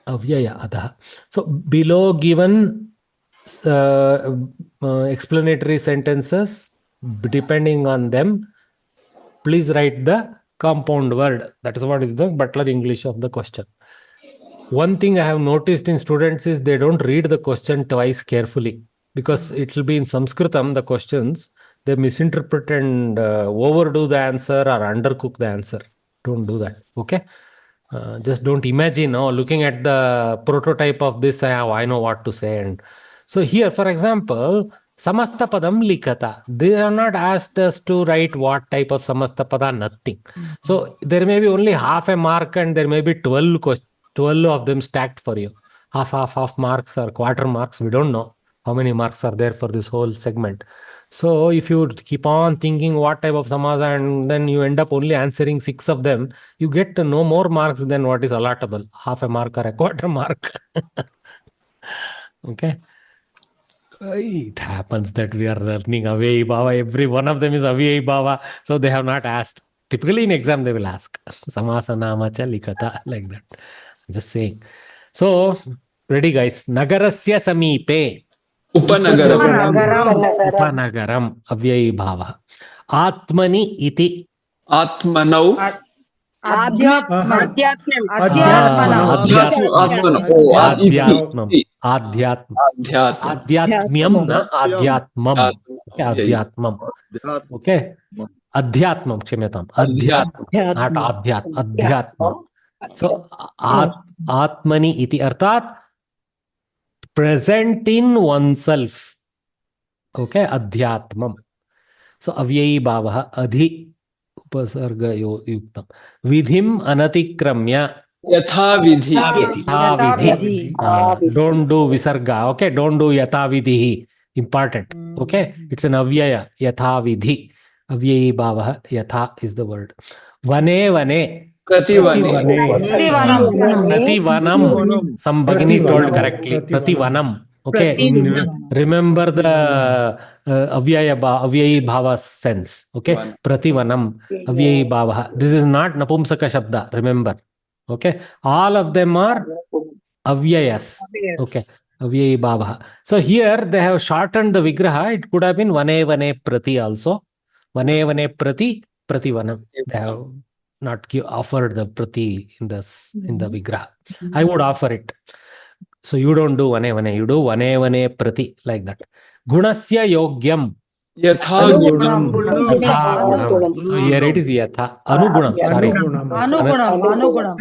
Speaker 1: avyaya adaha. So below given explanatory sentences, depending on them, please write the compound word. That is what is the Butler English of the question. One thing I have noticed in students is they don't read the question twice carefully, because it will be in Samskritam, the questions, they misinterpret and overdo the answer or undercook the answer. Don't do that. Okay. Just don't imagine, looking at the prototype of this, I know what to say. And so here, for example, Samasta Padam Likata. They are not asked us to write what type of Samasta Pada, nothing. So there may be only half a mark and there may be 12 of them stacked for you. Half marks or quarter marks. We don't know how many marks are there for this whole segment. So if you keep on thinking what type of Samasa and then you end up only answering 6 of them, you get no more marks than what is allotable. Half a mark or a quarter mark. Okay. It happens that we are learning Avyai Bhava. Every one of them is Avyai Bhava. So they have not asked. Typically in exam they will ask. Samasa Namacha Likata, like that. I'm just saying. So, ready guys. Nagarasya Samipe. Upanagaram. Avyai Bhava. Atmani iti.
Speaker 4: Atmanau.
Speaker 6: Adhyatmam.
Speaker 1: Adhyatmam na adhyatmam. Adhyatmam. Okay. Adhyatmam, Kshamyatam. Adhyatmam, not adhyat. Adhyatmam. So, Atmani iti arthat present in oneself. Okay, Adhyatmam. So, Avyai Bhavaha Adhi Upasarga Yuktam. Vidhim Anatikramya.
Speaker 4: Yathavidhi.
Speaker 1: Don't do Visarga. Okay, don't do Yathavidhi. Important. Okay, it's an Avyaya. Yathavidhi. Avyai Bhavaha. Yatha is the word. Vane. Prativanam. Some Bhagini told correctly. Prativanam. Okay. Remember the Avyai Bhava sense. Okay. Prativanam. Avyai Bhava. This is not Napumsaka Shabda. Remember. Okay. All of them are Avyayas. Okay. Avyai Bhava. So here they have shortened the Vigraha. It could have been Vane Prati also. Vane Prati. Prativanam. They have not offered the Prati in the Vigraha. I would offer it. So you don't do Vane. You do Vane Prati, like that. Gunasya Yogyam.
Speaker 4: Yathagunam.
Speaker 1: So here it is Yatha. Anugunam. Sorry.
Speaker 6: Anugunam.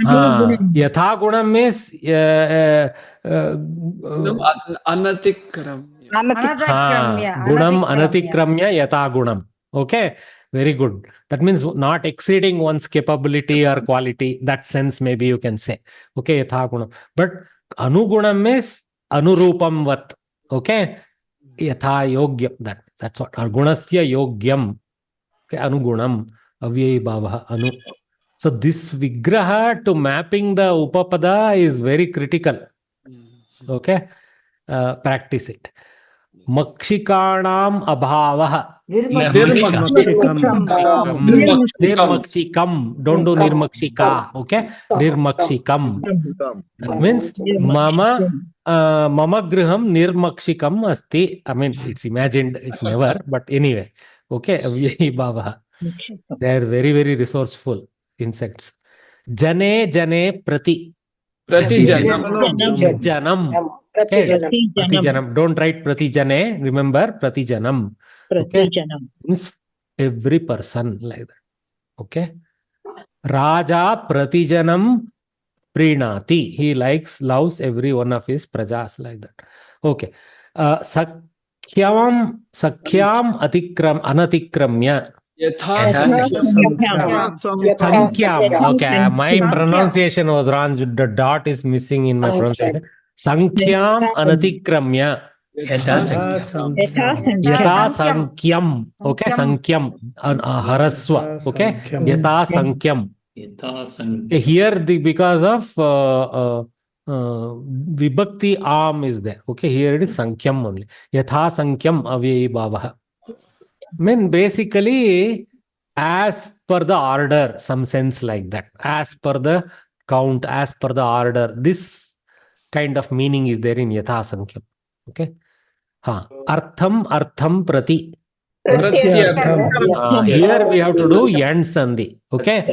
Speaker 1: Yathagunam is
Speaker 4: Anatikram.
Speaker 1: Gunam Anatikramya Yathagunam. Okay. Very good. That means not exceeding one's capability or quality. That sense maybe you can say. Okay, Yathagunam. But Anugunam is Anurupam Vat. Okay. Yatha Yogyam. That's what. Gunasya Yogyam. Okay, Anugunam. Avyai Bhavaha. Anu. So this Vigraha to mapping the Upapada is very critical. Okay. Practice it. Makshikanam abhavah. Nirmakshikam. Don't do nirmakshika. Okay. Nirmakshikam. Means mama griham nirmakshikam asti. I mean, it's imagined, it's never, but anyway. Okay. Avyayi bhavah. They are very, very resourceful insects. Jane prati.
Speaker 4: Pratijanam.
Speaker 1: Janam. Okay. Pratijanam. Don't write pratijane. Remember pratijanam. Okay. Means every person like that. Okay. Raja pratijanam prinati. He loves every one of his prajas like that. Okay. Sakhyam anatikramya. Sankyam. Okay, my pronunciation was wrong. The dot is missing in my pronunciation. Sankyam anatikramya. Yatha sankyam. Okay, sankyam. Haraswa. Okay, yatha sankyam. Here, because of vibhakti am is there. Okay, here it is sankyam only. Yatha sankyam avyayi bhavah. Mean basically, as per the order, some sense like that. As per the count, as per the order. This kind of meaning is there in Yatha Sankhya. Okay. Artham prati. Here we have to do yand sandhi. Okay.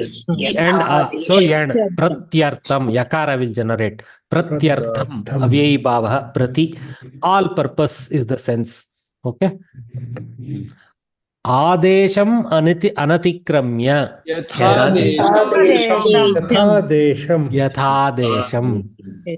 Speaker 1: And so yand pratyartham. Yakara will generate. Pratyartham avyayi bhavah prati. All purpose is the sense. Okay. Adesham anatikramya. Yathadesham.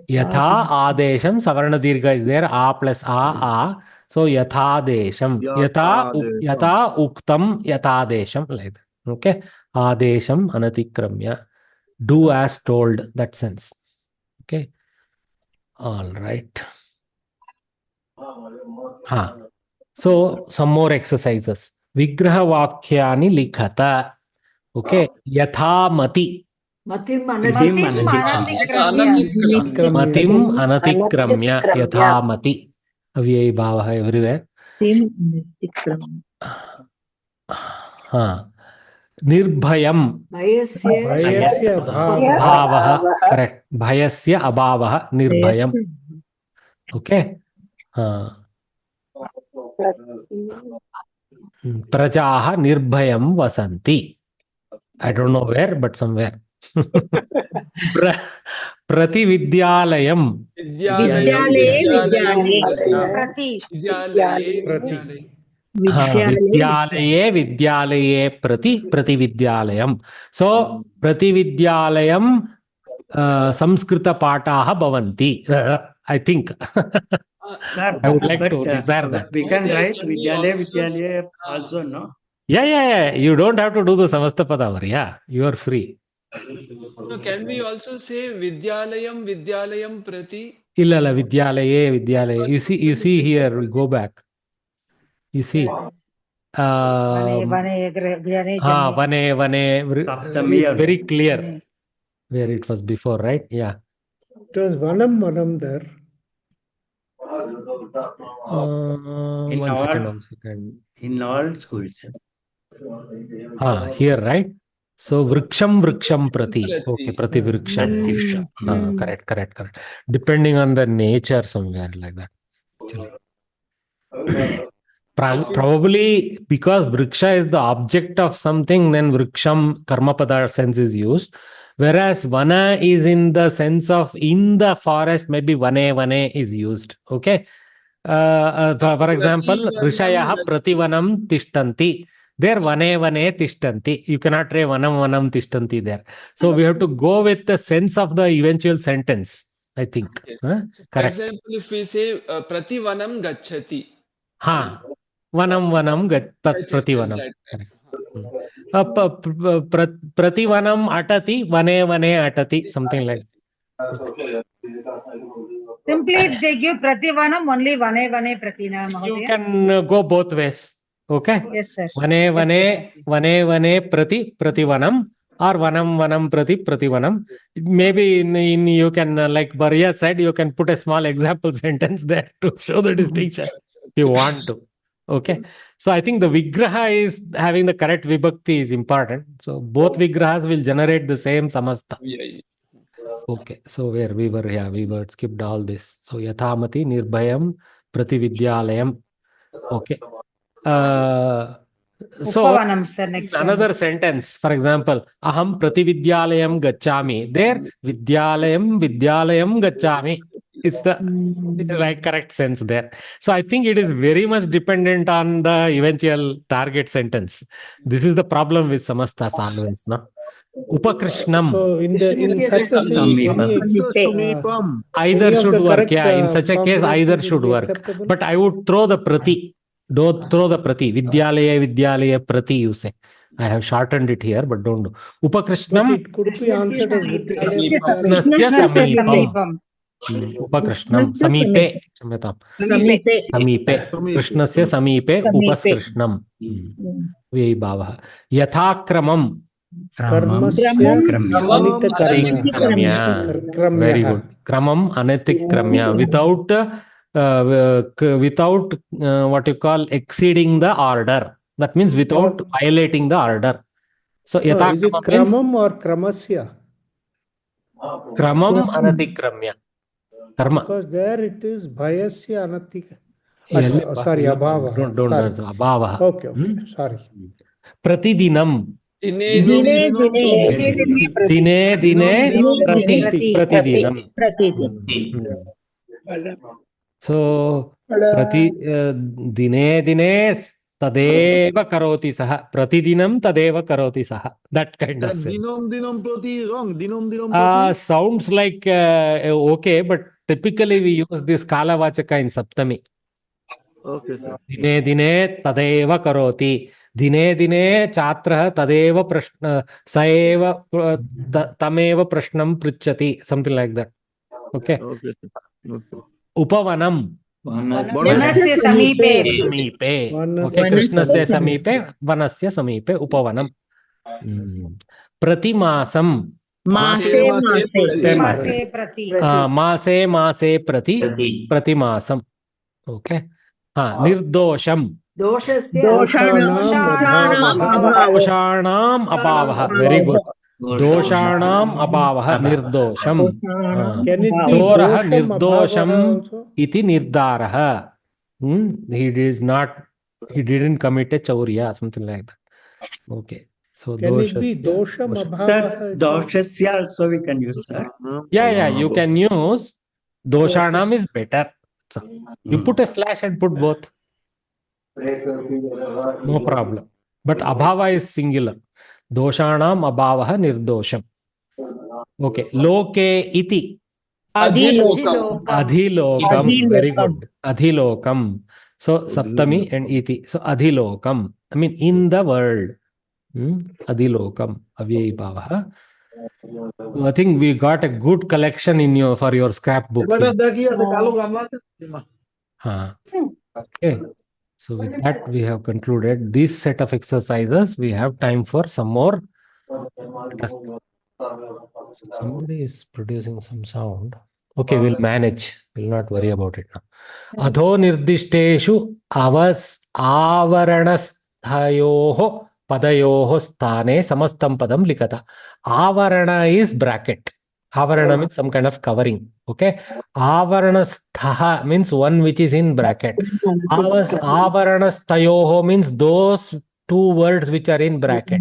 Speaker 1: Yatha adesham. Savarna dirgha is there. A plus a. So yathadesham. Yatha uktam yathadesham. Like that. Okay. Adesham anatikramya. Do as told. That sense. Okay. All right. So some more exercises. Vigraha vakyani likhata. Okay. Yatha mati. Matim anatikramya. Yatha mati. Avyayi bhavah everywhere. Nirbhayam. Bhavah. Correct. Bhayasya abhavah. Nirbhayam. Okay. Prajaha nirbhayam vasanti. I don't know where, but somewhere. Prati vidyalayam. Vidyalaye prati vidyalayam. So prati vidyalayam Samskrita pataha bhavanti. I think. I would like to desire that.
Speaker 7: We can write Vidyalaya also, no?
Speaker 1: Yeah. You don't have to do the Samastapada. Yeah, you are free.
Speaker 4: No, can we also say Vidyalayam prati?
Speaker 1: Illa Vidyalaye. You see here, we go back. You see. Vane. It's very clear where it was before, right? Yeah.
Speaker 8: It was Vanam there.
Speaker 1: One second.
Speaker 7: In all schools.
Speaker 1: Here, right? So vriksham prati. Okay, prati vriksham. Correct. Depending on the nature, somewhere like that. Probably because vriksha is the object of something, then vriksham karmapada sense is used. Whereas vana is in the sense of in the forest, maybe vane is used. Okay. For example, rishayaha prativanam tishtanti. There vane tishtanti. You cannot say vanam tishtanti there. So we have to go with the sense of the eventual sentence, I think.
Speaker 4: Yes.
Speaker 1: Correct.
Speaker 4: For example, if we say prativanam gacchati.
Speaker 1: Vanam prativanam. Prativanam atati, vane atati, something like that.
Speaker 6: Simply if they give prativanam, only vane pratina.
Speaker 1: You can go both ways. Okay?
Speaker 6: Yes, sir.
Speaker 1: Vane prativanam or vanam prativanam. Maybe in you can, like Bharia said, you can put a small example sentence there to show the distinction. you want to. Okay. So I think the Vigraha is having the correct Vibhakti is important. So both Vigrahas will generate the same Samasta.
Speaker 4: Yeah.
Speaker 1: Okay. So where we were skipped all this. So Yathamati Nirbhayam Pratividyalayam. Okay. So
Speaker 6: Upavanam, sir, next
Speaker 1: another sentence, for example, Aham Pratividyalayam Gachami. There, Vidyalayam Gachami. It's the right correct sense there. So I think it is very much dependent on the eventual target sentence. This is the problem with Samastas always, no? Upakrishnam.
Speaker 8: So in such a thing,
Speaker 1: Either should work.
Speaker 8: correct,
Speaker 1: Yeah, in such a case, either
Speaker 8: combinations
Speaker 1: should
Speaker 8: will be
Speaker 1: work.
Speaker 8: acceptable?
Speaker 1: But I would throw the prati. Don't throw the prati. Vidyalaya prati, you say. I have shortened it here, but don't do.
Speaker 8: But
Speaker 1: Upakrishnam.
Speaker 8: it could be answered as Vidyalaya.
Speaker 1: Krishnasya samipam. Upakrishnam. Samipe. Samipe. Krishnasya samipe. Upaskrishnam. Vyayibhavah. Yathakramam.
Speaker 8: Karmasya
Speaker 1: Anittikramya. Very good. Kramam anittikramya. Without what you call exceeding the order. That means without violating the order. So
Speaker 8: Is it Kramam or Kramasya?
Speaker 1: Kramam anatikramya. Karma.
Speaker 8: Because there it is Bhayasya Anatika.
Speaker 1: Sorry,
Speaker 8: Abhava.
Speaker 1: Don't Abhava.
Speaker 8: Okay, sorry.
Speaker 1: Pratidinam.
Speaker 4: Dine
Speaker 1: Pratidinam. So dine tadeva karoti saha. Pratidinam tadeva karoti saha. That kind of sense.
Speaker 5: Dinam prati is wrong. Dinam prati.
Speaker 1: Sounds like okay, but typically we use this kalavachaka in Saptami.
Speaker 5: Okay, sir.
Speaker 1: Dine tadeva karoti. Dine chatra tadeva prashna saeva tameva prashnam pruchati. Something like that. Okay.
Speaker 5: Okay.
Speaker 1: Upavanam.
Speaker 6: Vanasya samipe.
Speaker 1: Okay, Krishnasya samipe, Vanasya samipe, Upavanam. Pratimasam.
Speaker 6: Mase prati.
Speaker 1: Pratimasam. Okay. Nirdosham. Doshanam abhavaha. Very good. Doshanam abhavaha nirdosham. Choraha nirdosham iti nirdaraha. He didn't commit a chaurya, something like that. Okay. So
Speaker 8: can it be dosham abhava?
Speaker 7: Sir, doshasya also we can use, sir.
Speaker 1: Yeah, you can use. Doshanam is better. So you put a slash and put both. No problem. But abhava is singular. Doshanam abhavaha nirdosham. Okay. Loke iti. Adhilokam. Very good. Adhilokam. So Saptami and iti. So adhilokam. I mean in the world. Adhilokam. Avyayibhavaha. So I think we got a good collection in for your scrapbook. Okay. So with that, we have concluded this set of exercises. We have time for some more. Somebody is producing some sound. Okay, we'll manage. We'll not worry about it now. Adho nirdishteshu avaranasthayoho padayoho sthane samastam padam likata. Avarana is bracket. Avarana means some kind of covering. Okay. Avaranasthaha means one which is in bracket. Avaranasthayoho means those two words which are in bracket.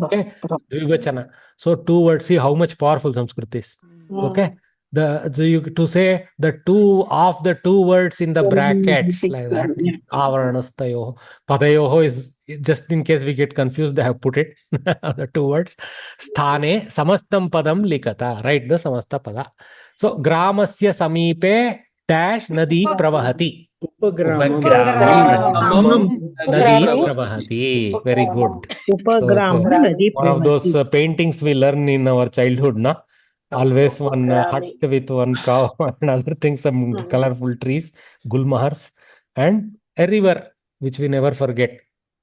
Speaker 1: Okay. Dvivachana. So two words. See how much powerful Sanskrit is. Okay. To say the two of the two words in the brackets like that. Avaranasthayoho. Padayoho is just in case we get confused, I have put it. The two words. Sthane samastam padam likata. Write the samasta pada. So gramasya samipe dash nadi pravahati. Upagramam nadi pravahati. Very good. One of those paintings we learn in our childhood, na? Always one hut with one cow and other things, some colorful trees, gulmahars, and a river, which we never forget.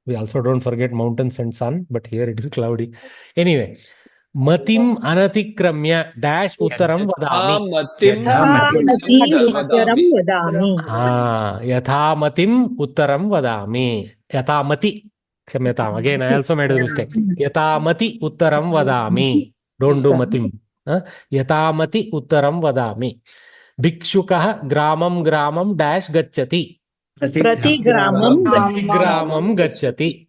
Speaker 1: We also don't forget mountains and sun, but here it is cloudy. Anyway, Matiम् anatikrmya dash uttaram vadami.
Speaker 4: Matim
Speaker 9: उत्तरं वदामि
Speaker 1: Yatha matim uttaram vadami. Yatha mati. Kshamyatam. Again, I also made the mistake. Yatha mati uttaram vadami. Don't do matim. Yatha mati uttaram vadami. Bhikshukah gramam gramam dash gacchati.
Speaker 9: प्रतिग्रामं
Speaker 1: Gramam gacchati.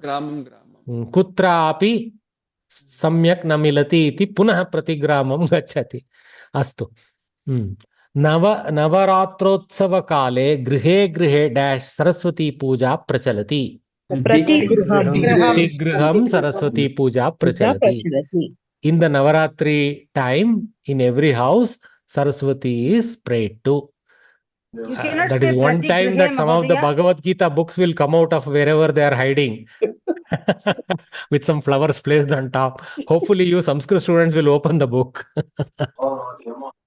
Speaker 4: Gramam.
Speaker 1: Kutrapi samyak na milati iti punah pratigramam gacchati. Astu. नवरात्रोत्सव काले गृहे गृहे dash Saraswati पूजा प्रचलति. प्रतिगृहं सरस्वती पूजा प्रचलति. In the Navaratri time, in every house, Saraswati is prayed to. That is one time that some of the Bhagavad Gita books will come out of wherever they are hiding with some flowers placed on top. Hopefully, you Sanskrit students will open the book.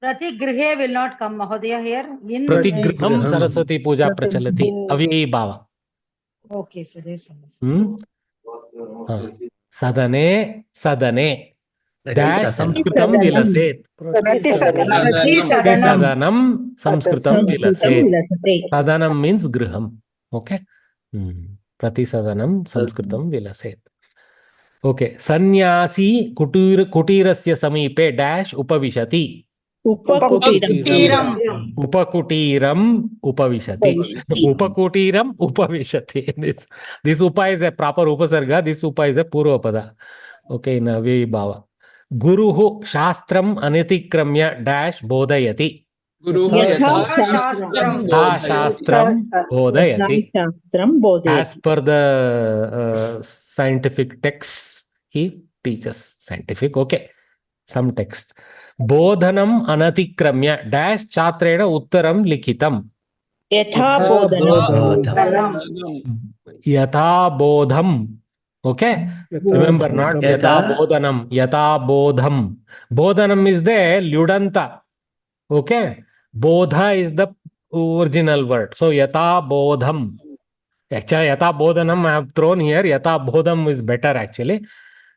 Speaker 6: Pratigrihe will not come, Mahodaya, here. In
Speaker 1: Pratigriham Saraswati Puja Prachalati. Avyai Bhava.
Speaker 6: Okay, sir.
Speaker 1: Sadane, sadane. Dash Samskritam vilaset. Pratisadanam Samskritam vilaset. Sadanam means griham. Okay. Pratisadanam Samskritam vilaset. Okay. Sannyasi kutirasya samipe dash upavishati. Upakutiram upavishati. Upakutiram upavishati. This upa is a proper upasarga. This upa is a purvapada. Okay, in Avyai Bhava. Guruhu shastram anitikramya dash bodhayati. Yatha shastram bodhayati. As per the scientific texts, he teaches scientific. Okay, some text. Bodhanam anatikramya dash chatrena uttaram likitam. Yatha bodham. Okay, remember not yatha bodhanam, yatha bodham. Bodhanam is the ludanta. Okay, bodha is the original word. So yatha bodham. Actually, yatha bodhanam I have thrown here. Yatha bodham is better actually.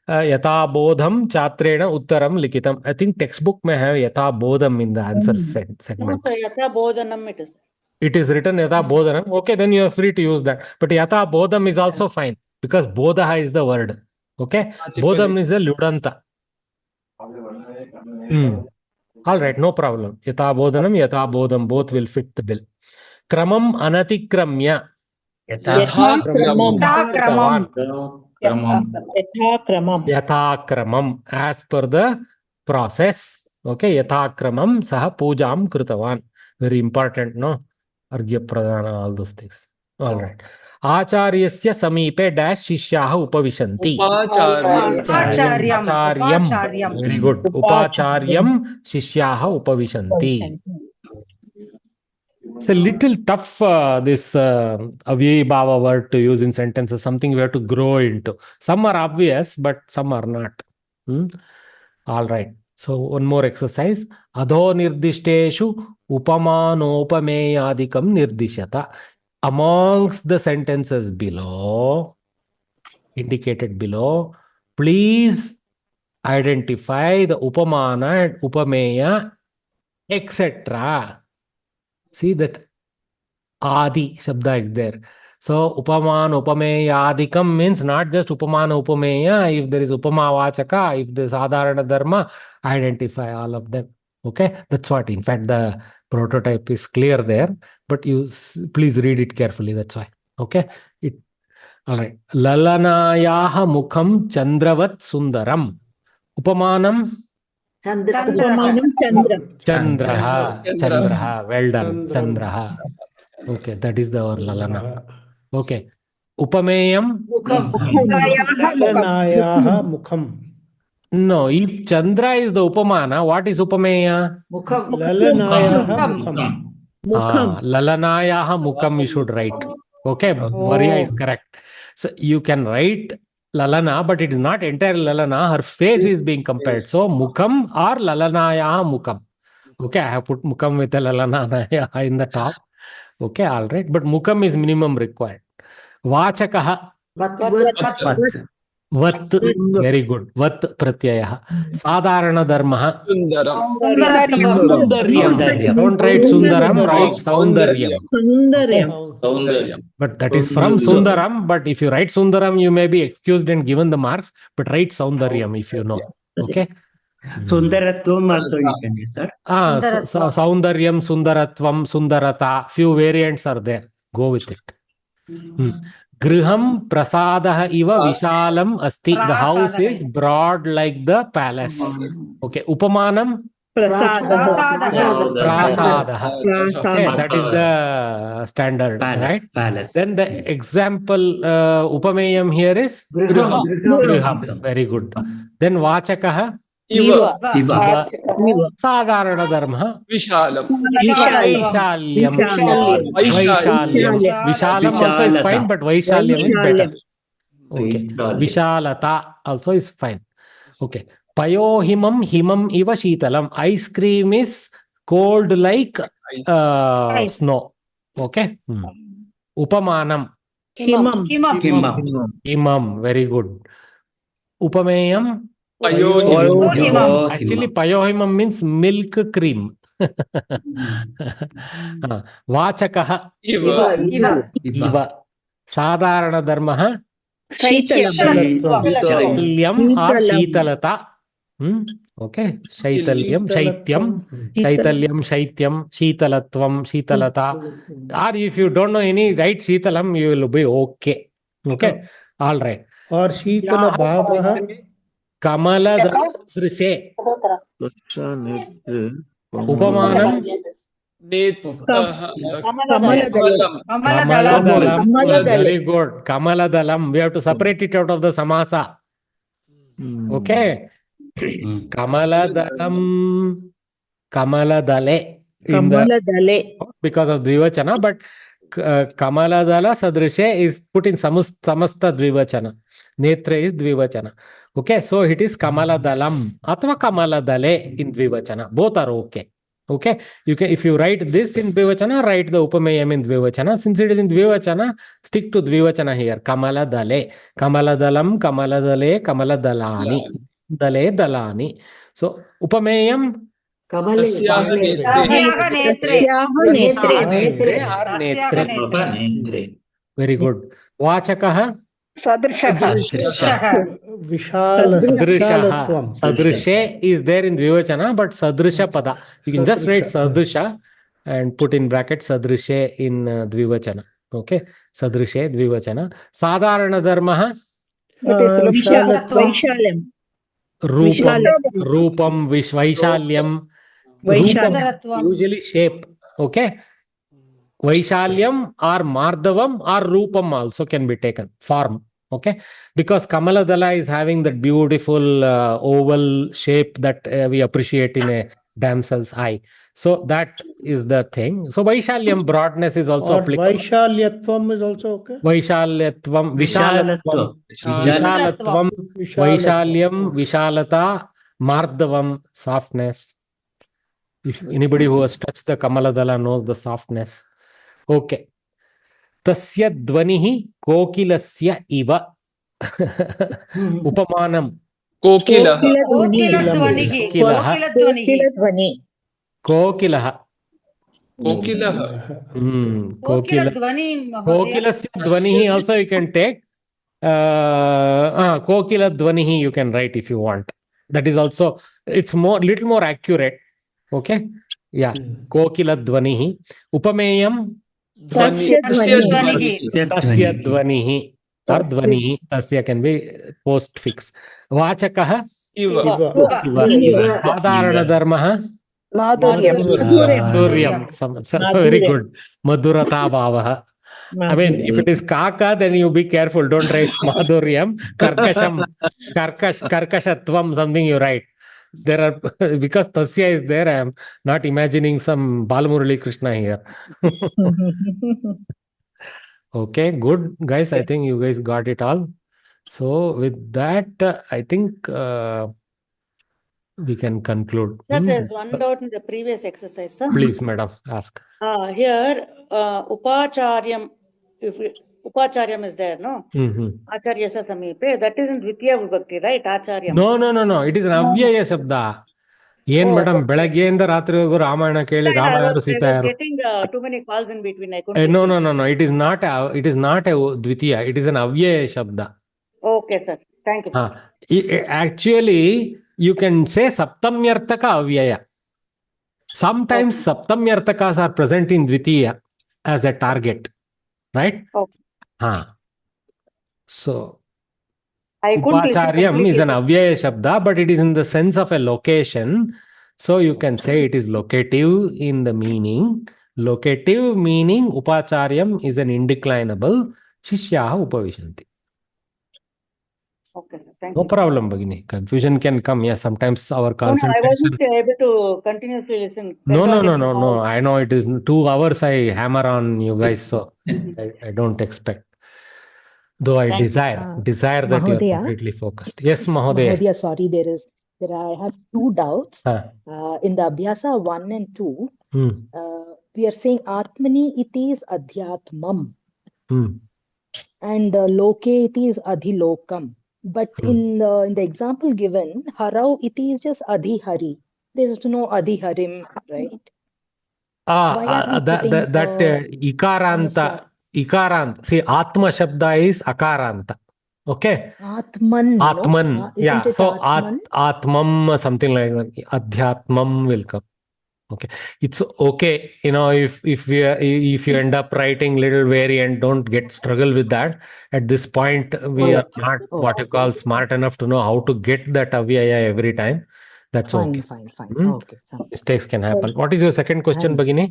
Speaker 1: Yatha bodham chatrena uttaram likitam. I think textbook may have yatha bodham in the answer segment.
Speaker 9: यथा बोधनम् it is.
Speaker 1: It is written yatha bodhanam. Okay, then you are free to use that. But yatha bodham is also fine because bodha is the word. Okay, bodham is a ludanta. All right, no problem. Yatha bodhanam, yatha bodham, both will fit the bill. Kramam anatikramya.
Speaker 9: यथा
Speaker 1: Yathakramam, as per the process. Okay, yathakramam saha pujam kritavan. Very important, no? Argya pradhana, all those things. All right. Acharyasya samipe dash shishyaha upavishanti. Upacharyam. Very good. Upacharyam shishyaha upavishanti. It's a little tough, this Avyai Bhava word to use in sentences, something we have to grow into. Some are obvious, but some are not. All right. So, one more exercise. Adho nirdishteshu upamanopameyadikam nirdishata. Amongst the sentences below, indicated below, please identify the upamana and upameya, etc. See that Adi Shabda is there. So Upamana Upameyadikam means not just Upamana Upameya. If there is Upama Vachaka, if there is Adharana Dharma, identify all of them. Okay, that's what. In fact, the prototype is clear there, but you please read it carefully. That's why. Okay. All right. Lalanayaha mukham chandravat sundaram. Upamanam. Chandraha. Well done. Chandraha. Okay, that is our Lalana. Okay. Upameyam.
Speaker 8: Lalanayaha mukham.
Speaker 1: No, if Chandra is the Upamana, what is Upameya?
Speaker 8: Lalanayaha mukham.
Speaker 1: Lalanayaha mukham you should write. Okay, Maria is correct. So you can write Lalana, but it is not entirely Lalana. Her face is being compared. So Mukham or Lalanayaha mukham. Okay, I have put Mukham with a Lalanayaha in the top. Okay, all right. But Mukham is minimum required. Vachakaha. Vat, very good. Vat pratyaya. Sadharana dharma.
Speaker 4: Sundaram.
Speaker 1: Saundaryam. Don't write Sundaram, write Saundaryam. Okay? But that is from Sundaram. But if you write Sundaram, you may be excused and given the marks. But write Saundaryam if you know. Okay?
Speaker 7: Sundaratvam also you can use, sir.
Speaker 1: Saundaryam, Sundaratvam, Sundarata. Few variants are there. Go with it. Griham prasadah iva vishalam asti. The house is broad like the palace. Okay. Upamanam? Prasadah. Okay. That is the standard. Right?
Speaker 7: Palace.
Speaker 1: Then the example upameyam here is? Griham. Very good. Then vachakaha?
Speaker 4: Iva.
Speaker 1: Sadharana dharma.
Speaker 4: Vishalam.
Speaker 1: Vaishalyam. Vishalam also is fine, but Vaishalyam is better. Okay. Vishalata also is fine. Okay. Payohimam himam iva shitalam. Ice cream is cold like snow. Okay. Upamanam. Himam. Very good. Upameyam.
Speaker 4: Payohimam.
Speaker 1: Actually, payohimam means milk cream. Vachakaha. Iva. Sadharana dharmaha. Shaitalyam or Shitalata. Okay. Shaityam, Shitalatvam, Shitalata. Or if you don't know any, write Shitalam, you will be okay. Okay. All right.
Speaker 8: Or Shitala Bhavaha.
Speaker 1: Kamala Drishe. Upamanam. Kamaladalam. Very good. Kamaladalam. We have to separate it out of the samasa. Okay. Kamaladalam. Kamaladale. Because of Dvivachana, but Kamaladala Sadrishe is put in Samasta Dvivachana. Netre is Dvivachana. Okay, so it is Kamaladalam Athva Kamaladale in Dvivachana. Both are okay. Okay, you can, if you write this in Dvivachana, write the Upameyam in Dvivachana. Since it is in Dvivachana, stick to Dvivachana here. Kamaladale. Kamaladalam, Kamaladale, Kamaladalani. Dale, Dalani. So, Upameyam. Very good. Vachakaha. Sadrisha is there in Dvivachana, but Sadrisha pada. You can just write Sadrisha and put in bracket Sadrisha in Dvivachana. Okay. Sadrisha, Dvivachana. Sadharana dharmaha. Rupam, Vaishalyam. Rupam, usually shape. Okay. Vaishalyam or Mardavam or Rupam also can be taken. Form. Okay. Because Kamaladala is having that beautiful oval shape that we appreciate in a damsel's eye. So that is the thing. So Vaishalyam, broadness is also applicable.
Speaker 8: Vaishalyatvam is also okay.
Speaker 1: Vaishalyatvam, Vishalatvam, Vaishalyam, Vishalata, Mardavam, softness. If anybody who has touched the Kamaladala knows the softness. Okay. Tasya dvanihi kokilasya iva. Upamanam.
Speaker 4: Kokilaha.
Speaker 1: Kokilaha. Kokilasya dvanihi also you can take. Kokila dvanihi you can write if you want. That is also, it's little more accurate. Okay. Yeah. Kokila dvanihi. Upameyam. Tasya dvanihi. Or dvanihi. Tasya can be postfix. Vachakaha.
Speaker 4: Iva.
Speaker 1: Sadharana dharmaha. Madhuryam. Very good. Madhurata bhavaha. I mean, if it is kaka, then you be careful. Don't write madhuryam. Karkashatvam, something you write. There are, because Tasya is there, I am not imagining some Balamurali Krishna here. Okay, good. Guys, I think you guys got it all. So, with that, I think we can conclude.
Speaker 9: There's one doubt in the previous exercise, sir.
Speaker 1: Please, madam, ask.
Speaker 9: Here, Upacharyam, if Upacharyam is there, no? Acharyasa Samipe. That is in Dvitiya Vibhakti, right? Acharyam.
Speaker 1: No. It is an avyaya shabda. Yen madam, ಬೆಳಗ್ಗೆಯಿಂದ ರಾತ್ರಿವರೆಗೂ ರಾಮಾಯಣ ಕೇಳಿ ರಾಮ ಯಾರು
Speaker 9: I
Speaker 1: Sita
Speaker 9: was
Speaker 1: ಯಾರು.
Speaker 9: getting too many calls in between. I couldn't
Speaker 1: No. It is not a dvitiya. It is an avyaya shabda.
Speaker 9: Okay, sir. Thank you.
Speaker 1: Actually, you can say saptamyartaka avyaya. Sometimes saptamyartakas are present in dvitiya as a target, right?
Speaker 9: Okay.
Speaker 1: So
Speaker 9: I couldn't listen
Speaker 1: Upacharyam
Speaker 9: completely,
Speaker 1: is an
Speaker 9: sir.
Speaker 1: avyaya shabda, but it is in the sense of a location. So you can say it is locative in the meaning. Locative meaning Upacharyam is an indeclinable. Shishyaha upavishanti.
Speaker 9: Okay, thank
Speaker 1: No
Speaker 9: you.
Speaker 1: problem, Bhagini. Confusion can come. Yes, sometimes our
Speaker 9: No,
Speaker 1: concentration.
Speaker 9: I wasn't able to continuously listen.
Speaker 1: No. I know it is 2 hours I hammer on you guys, so I don't expect. Though I desire that you are completely focused. Yes, Mahodaya.
Speaker 10: Mahodaya, sorry, I have 2 doubts. In the Abhyasa 1 and 2, we are saying Atmani iti is Adhyatmam. And Loke iti is Adhilokam. But in the example given, Harau iti is just Adhihari. There is no Adhiharim, right?
Speaker 1: Ikaranta. See, Atma Shabda is Akaranta. Okay?
Speaker 10: Atman.
Speaker 1: Atman.
Speaker 10: Isn't it
Speaker 1: So
Speaker 10: Atman?
Speaker 1: Atmam, something like that. Adhyatmam will come. Okay. It's okay. If you end up writing little variant, don't struggle with that. At this point, we are not what you call smart enough to know how to get that avyaya every time. That's okay.
Speaker 10: Fine. Okay.
Speaker 1: Mistakes can happen. What is your second question, Bhagini?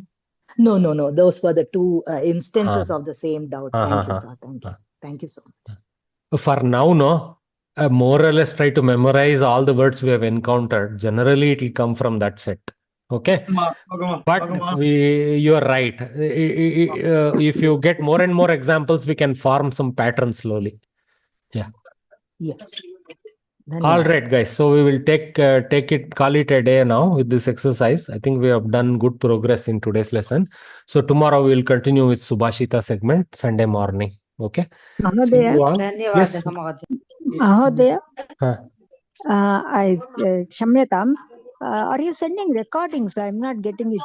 Speaker 10: No. Those were the 2 instances of the same doubt. Thank you, sir. Thank you so much.
Speaker 1: For now, more or less try to memorize all the words we have encountered. Generally, it will come from that set. Okay? But you are right. If you get more and more examples, we can form some patterns slowly. Yeah.
Speaker 10: Yes.
Speaker 1: All right, guys. So we will call it a day now with this exercise. I think we have done good progress in today's lesson. So tomorrow we will continue with Subhashita segment Sunday morning. Okay. See you all. Yes.
Speaker 11: Mahodaya, Shamyatam, are you sending recordings? I'm not getting it.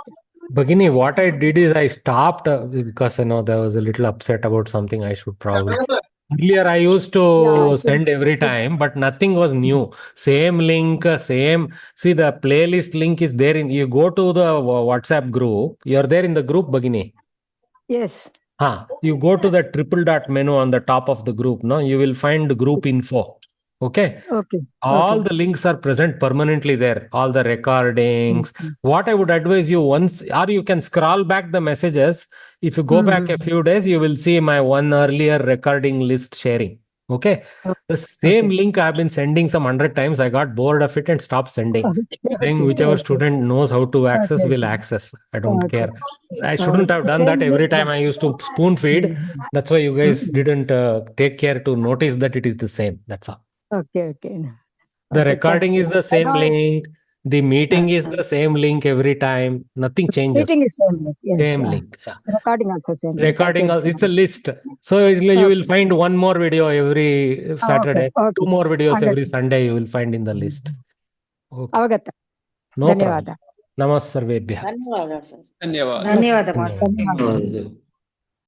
Speaker 1: Bhagini, what I did is I stopped because there was a little upset about something I should probably. Earlier, I used to send every time, but nothing was new. Same link, same. See, the playlist link is there. You go to the WhatsApp group. You're there in the group, Bhagini.
Speaker 11: Yes.
Speaker 1: You go to the triple dot menu on the top of the group. No, you will find group info. Okay. All the links are present permanently there. All the recordings. What I would advise you or you can scroll back the messages. If you go back a few days, you will see my one earlier recording list sharing. Okay. The same link I've been sending some 100 times. I got bored of it and stopped sending. Saying whichever student knows how to access will access. I don't care. I shouldn't have done that every time I used to spoon feed. That's why you guys didn't take care to notice that it is the same. That's all.
Speaker 11: Okay.
Speaker 1: The recording is the same link. The meeting is the same link every time. Nothing changes.
Speaker 11: Meeting is same link. Yes.
Speaker 1: Same link.
Speaker 11: Recording also same.
Speaker 1: Recording also, it's a list. So you will find one more video every Saturday. 2 more videos every Sunday you will find in the list. Okay. No problem. Namas sarvebhyah.
Speaker 9: Dhanyawada, sir.
Speaker 4: Dhanyawad.
Speaker 6: ಧನ್ಯವಾದ ಮಾತು.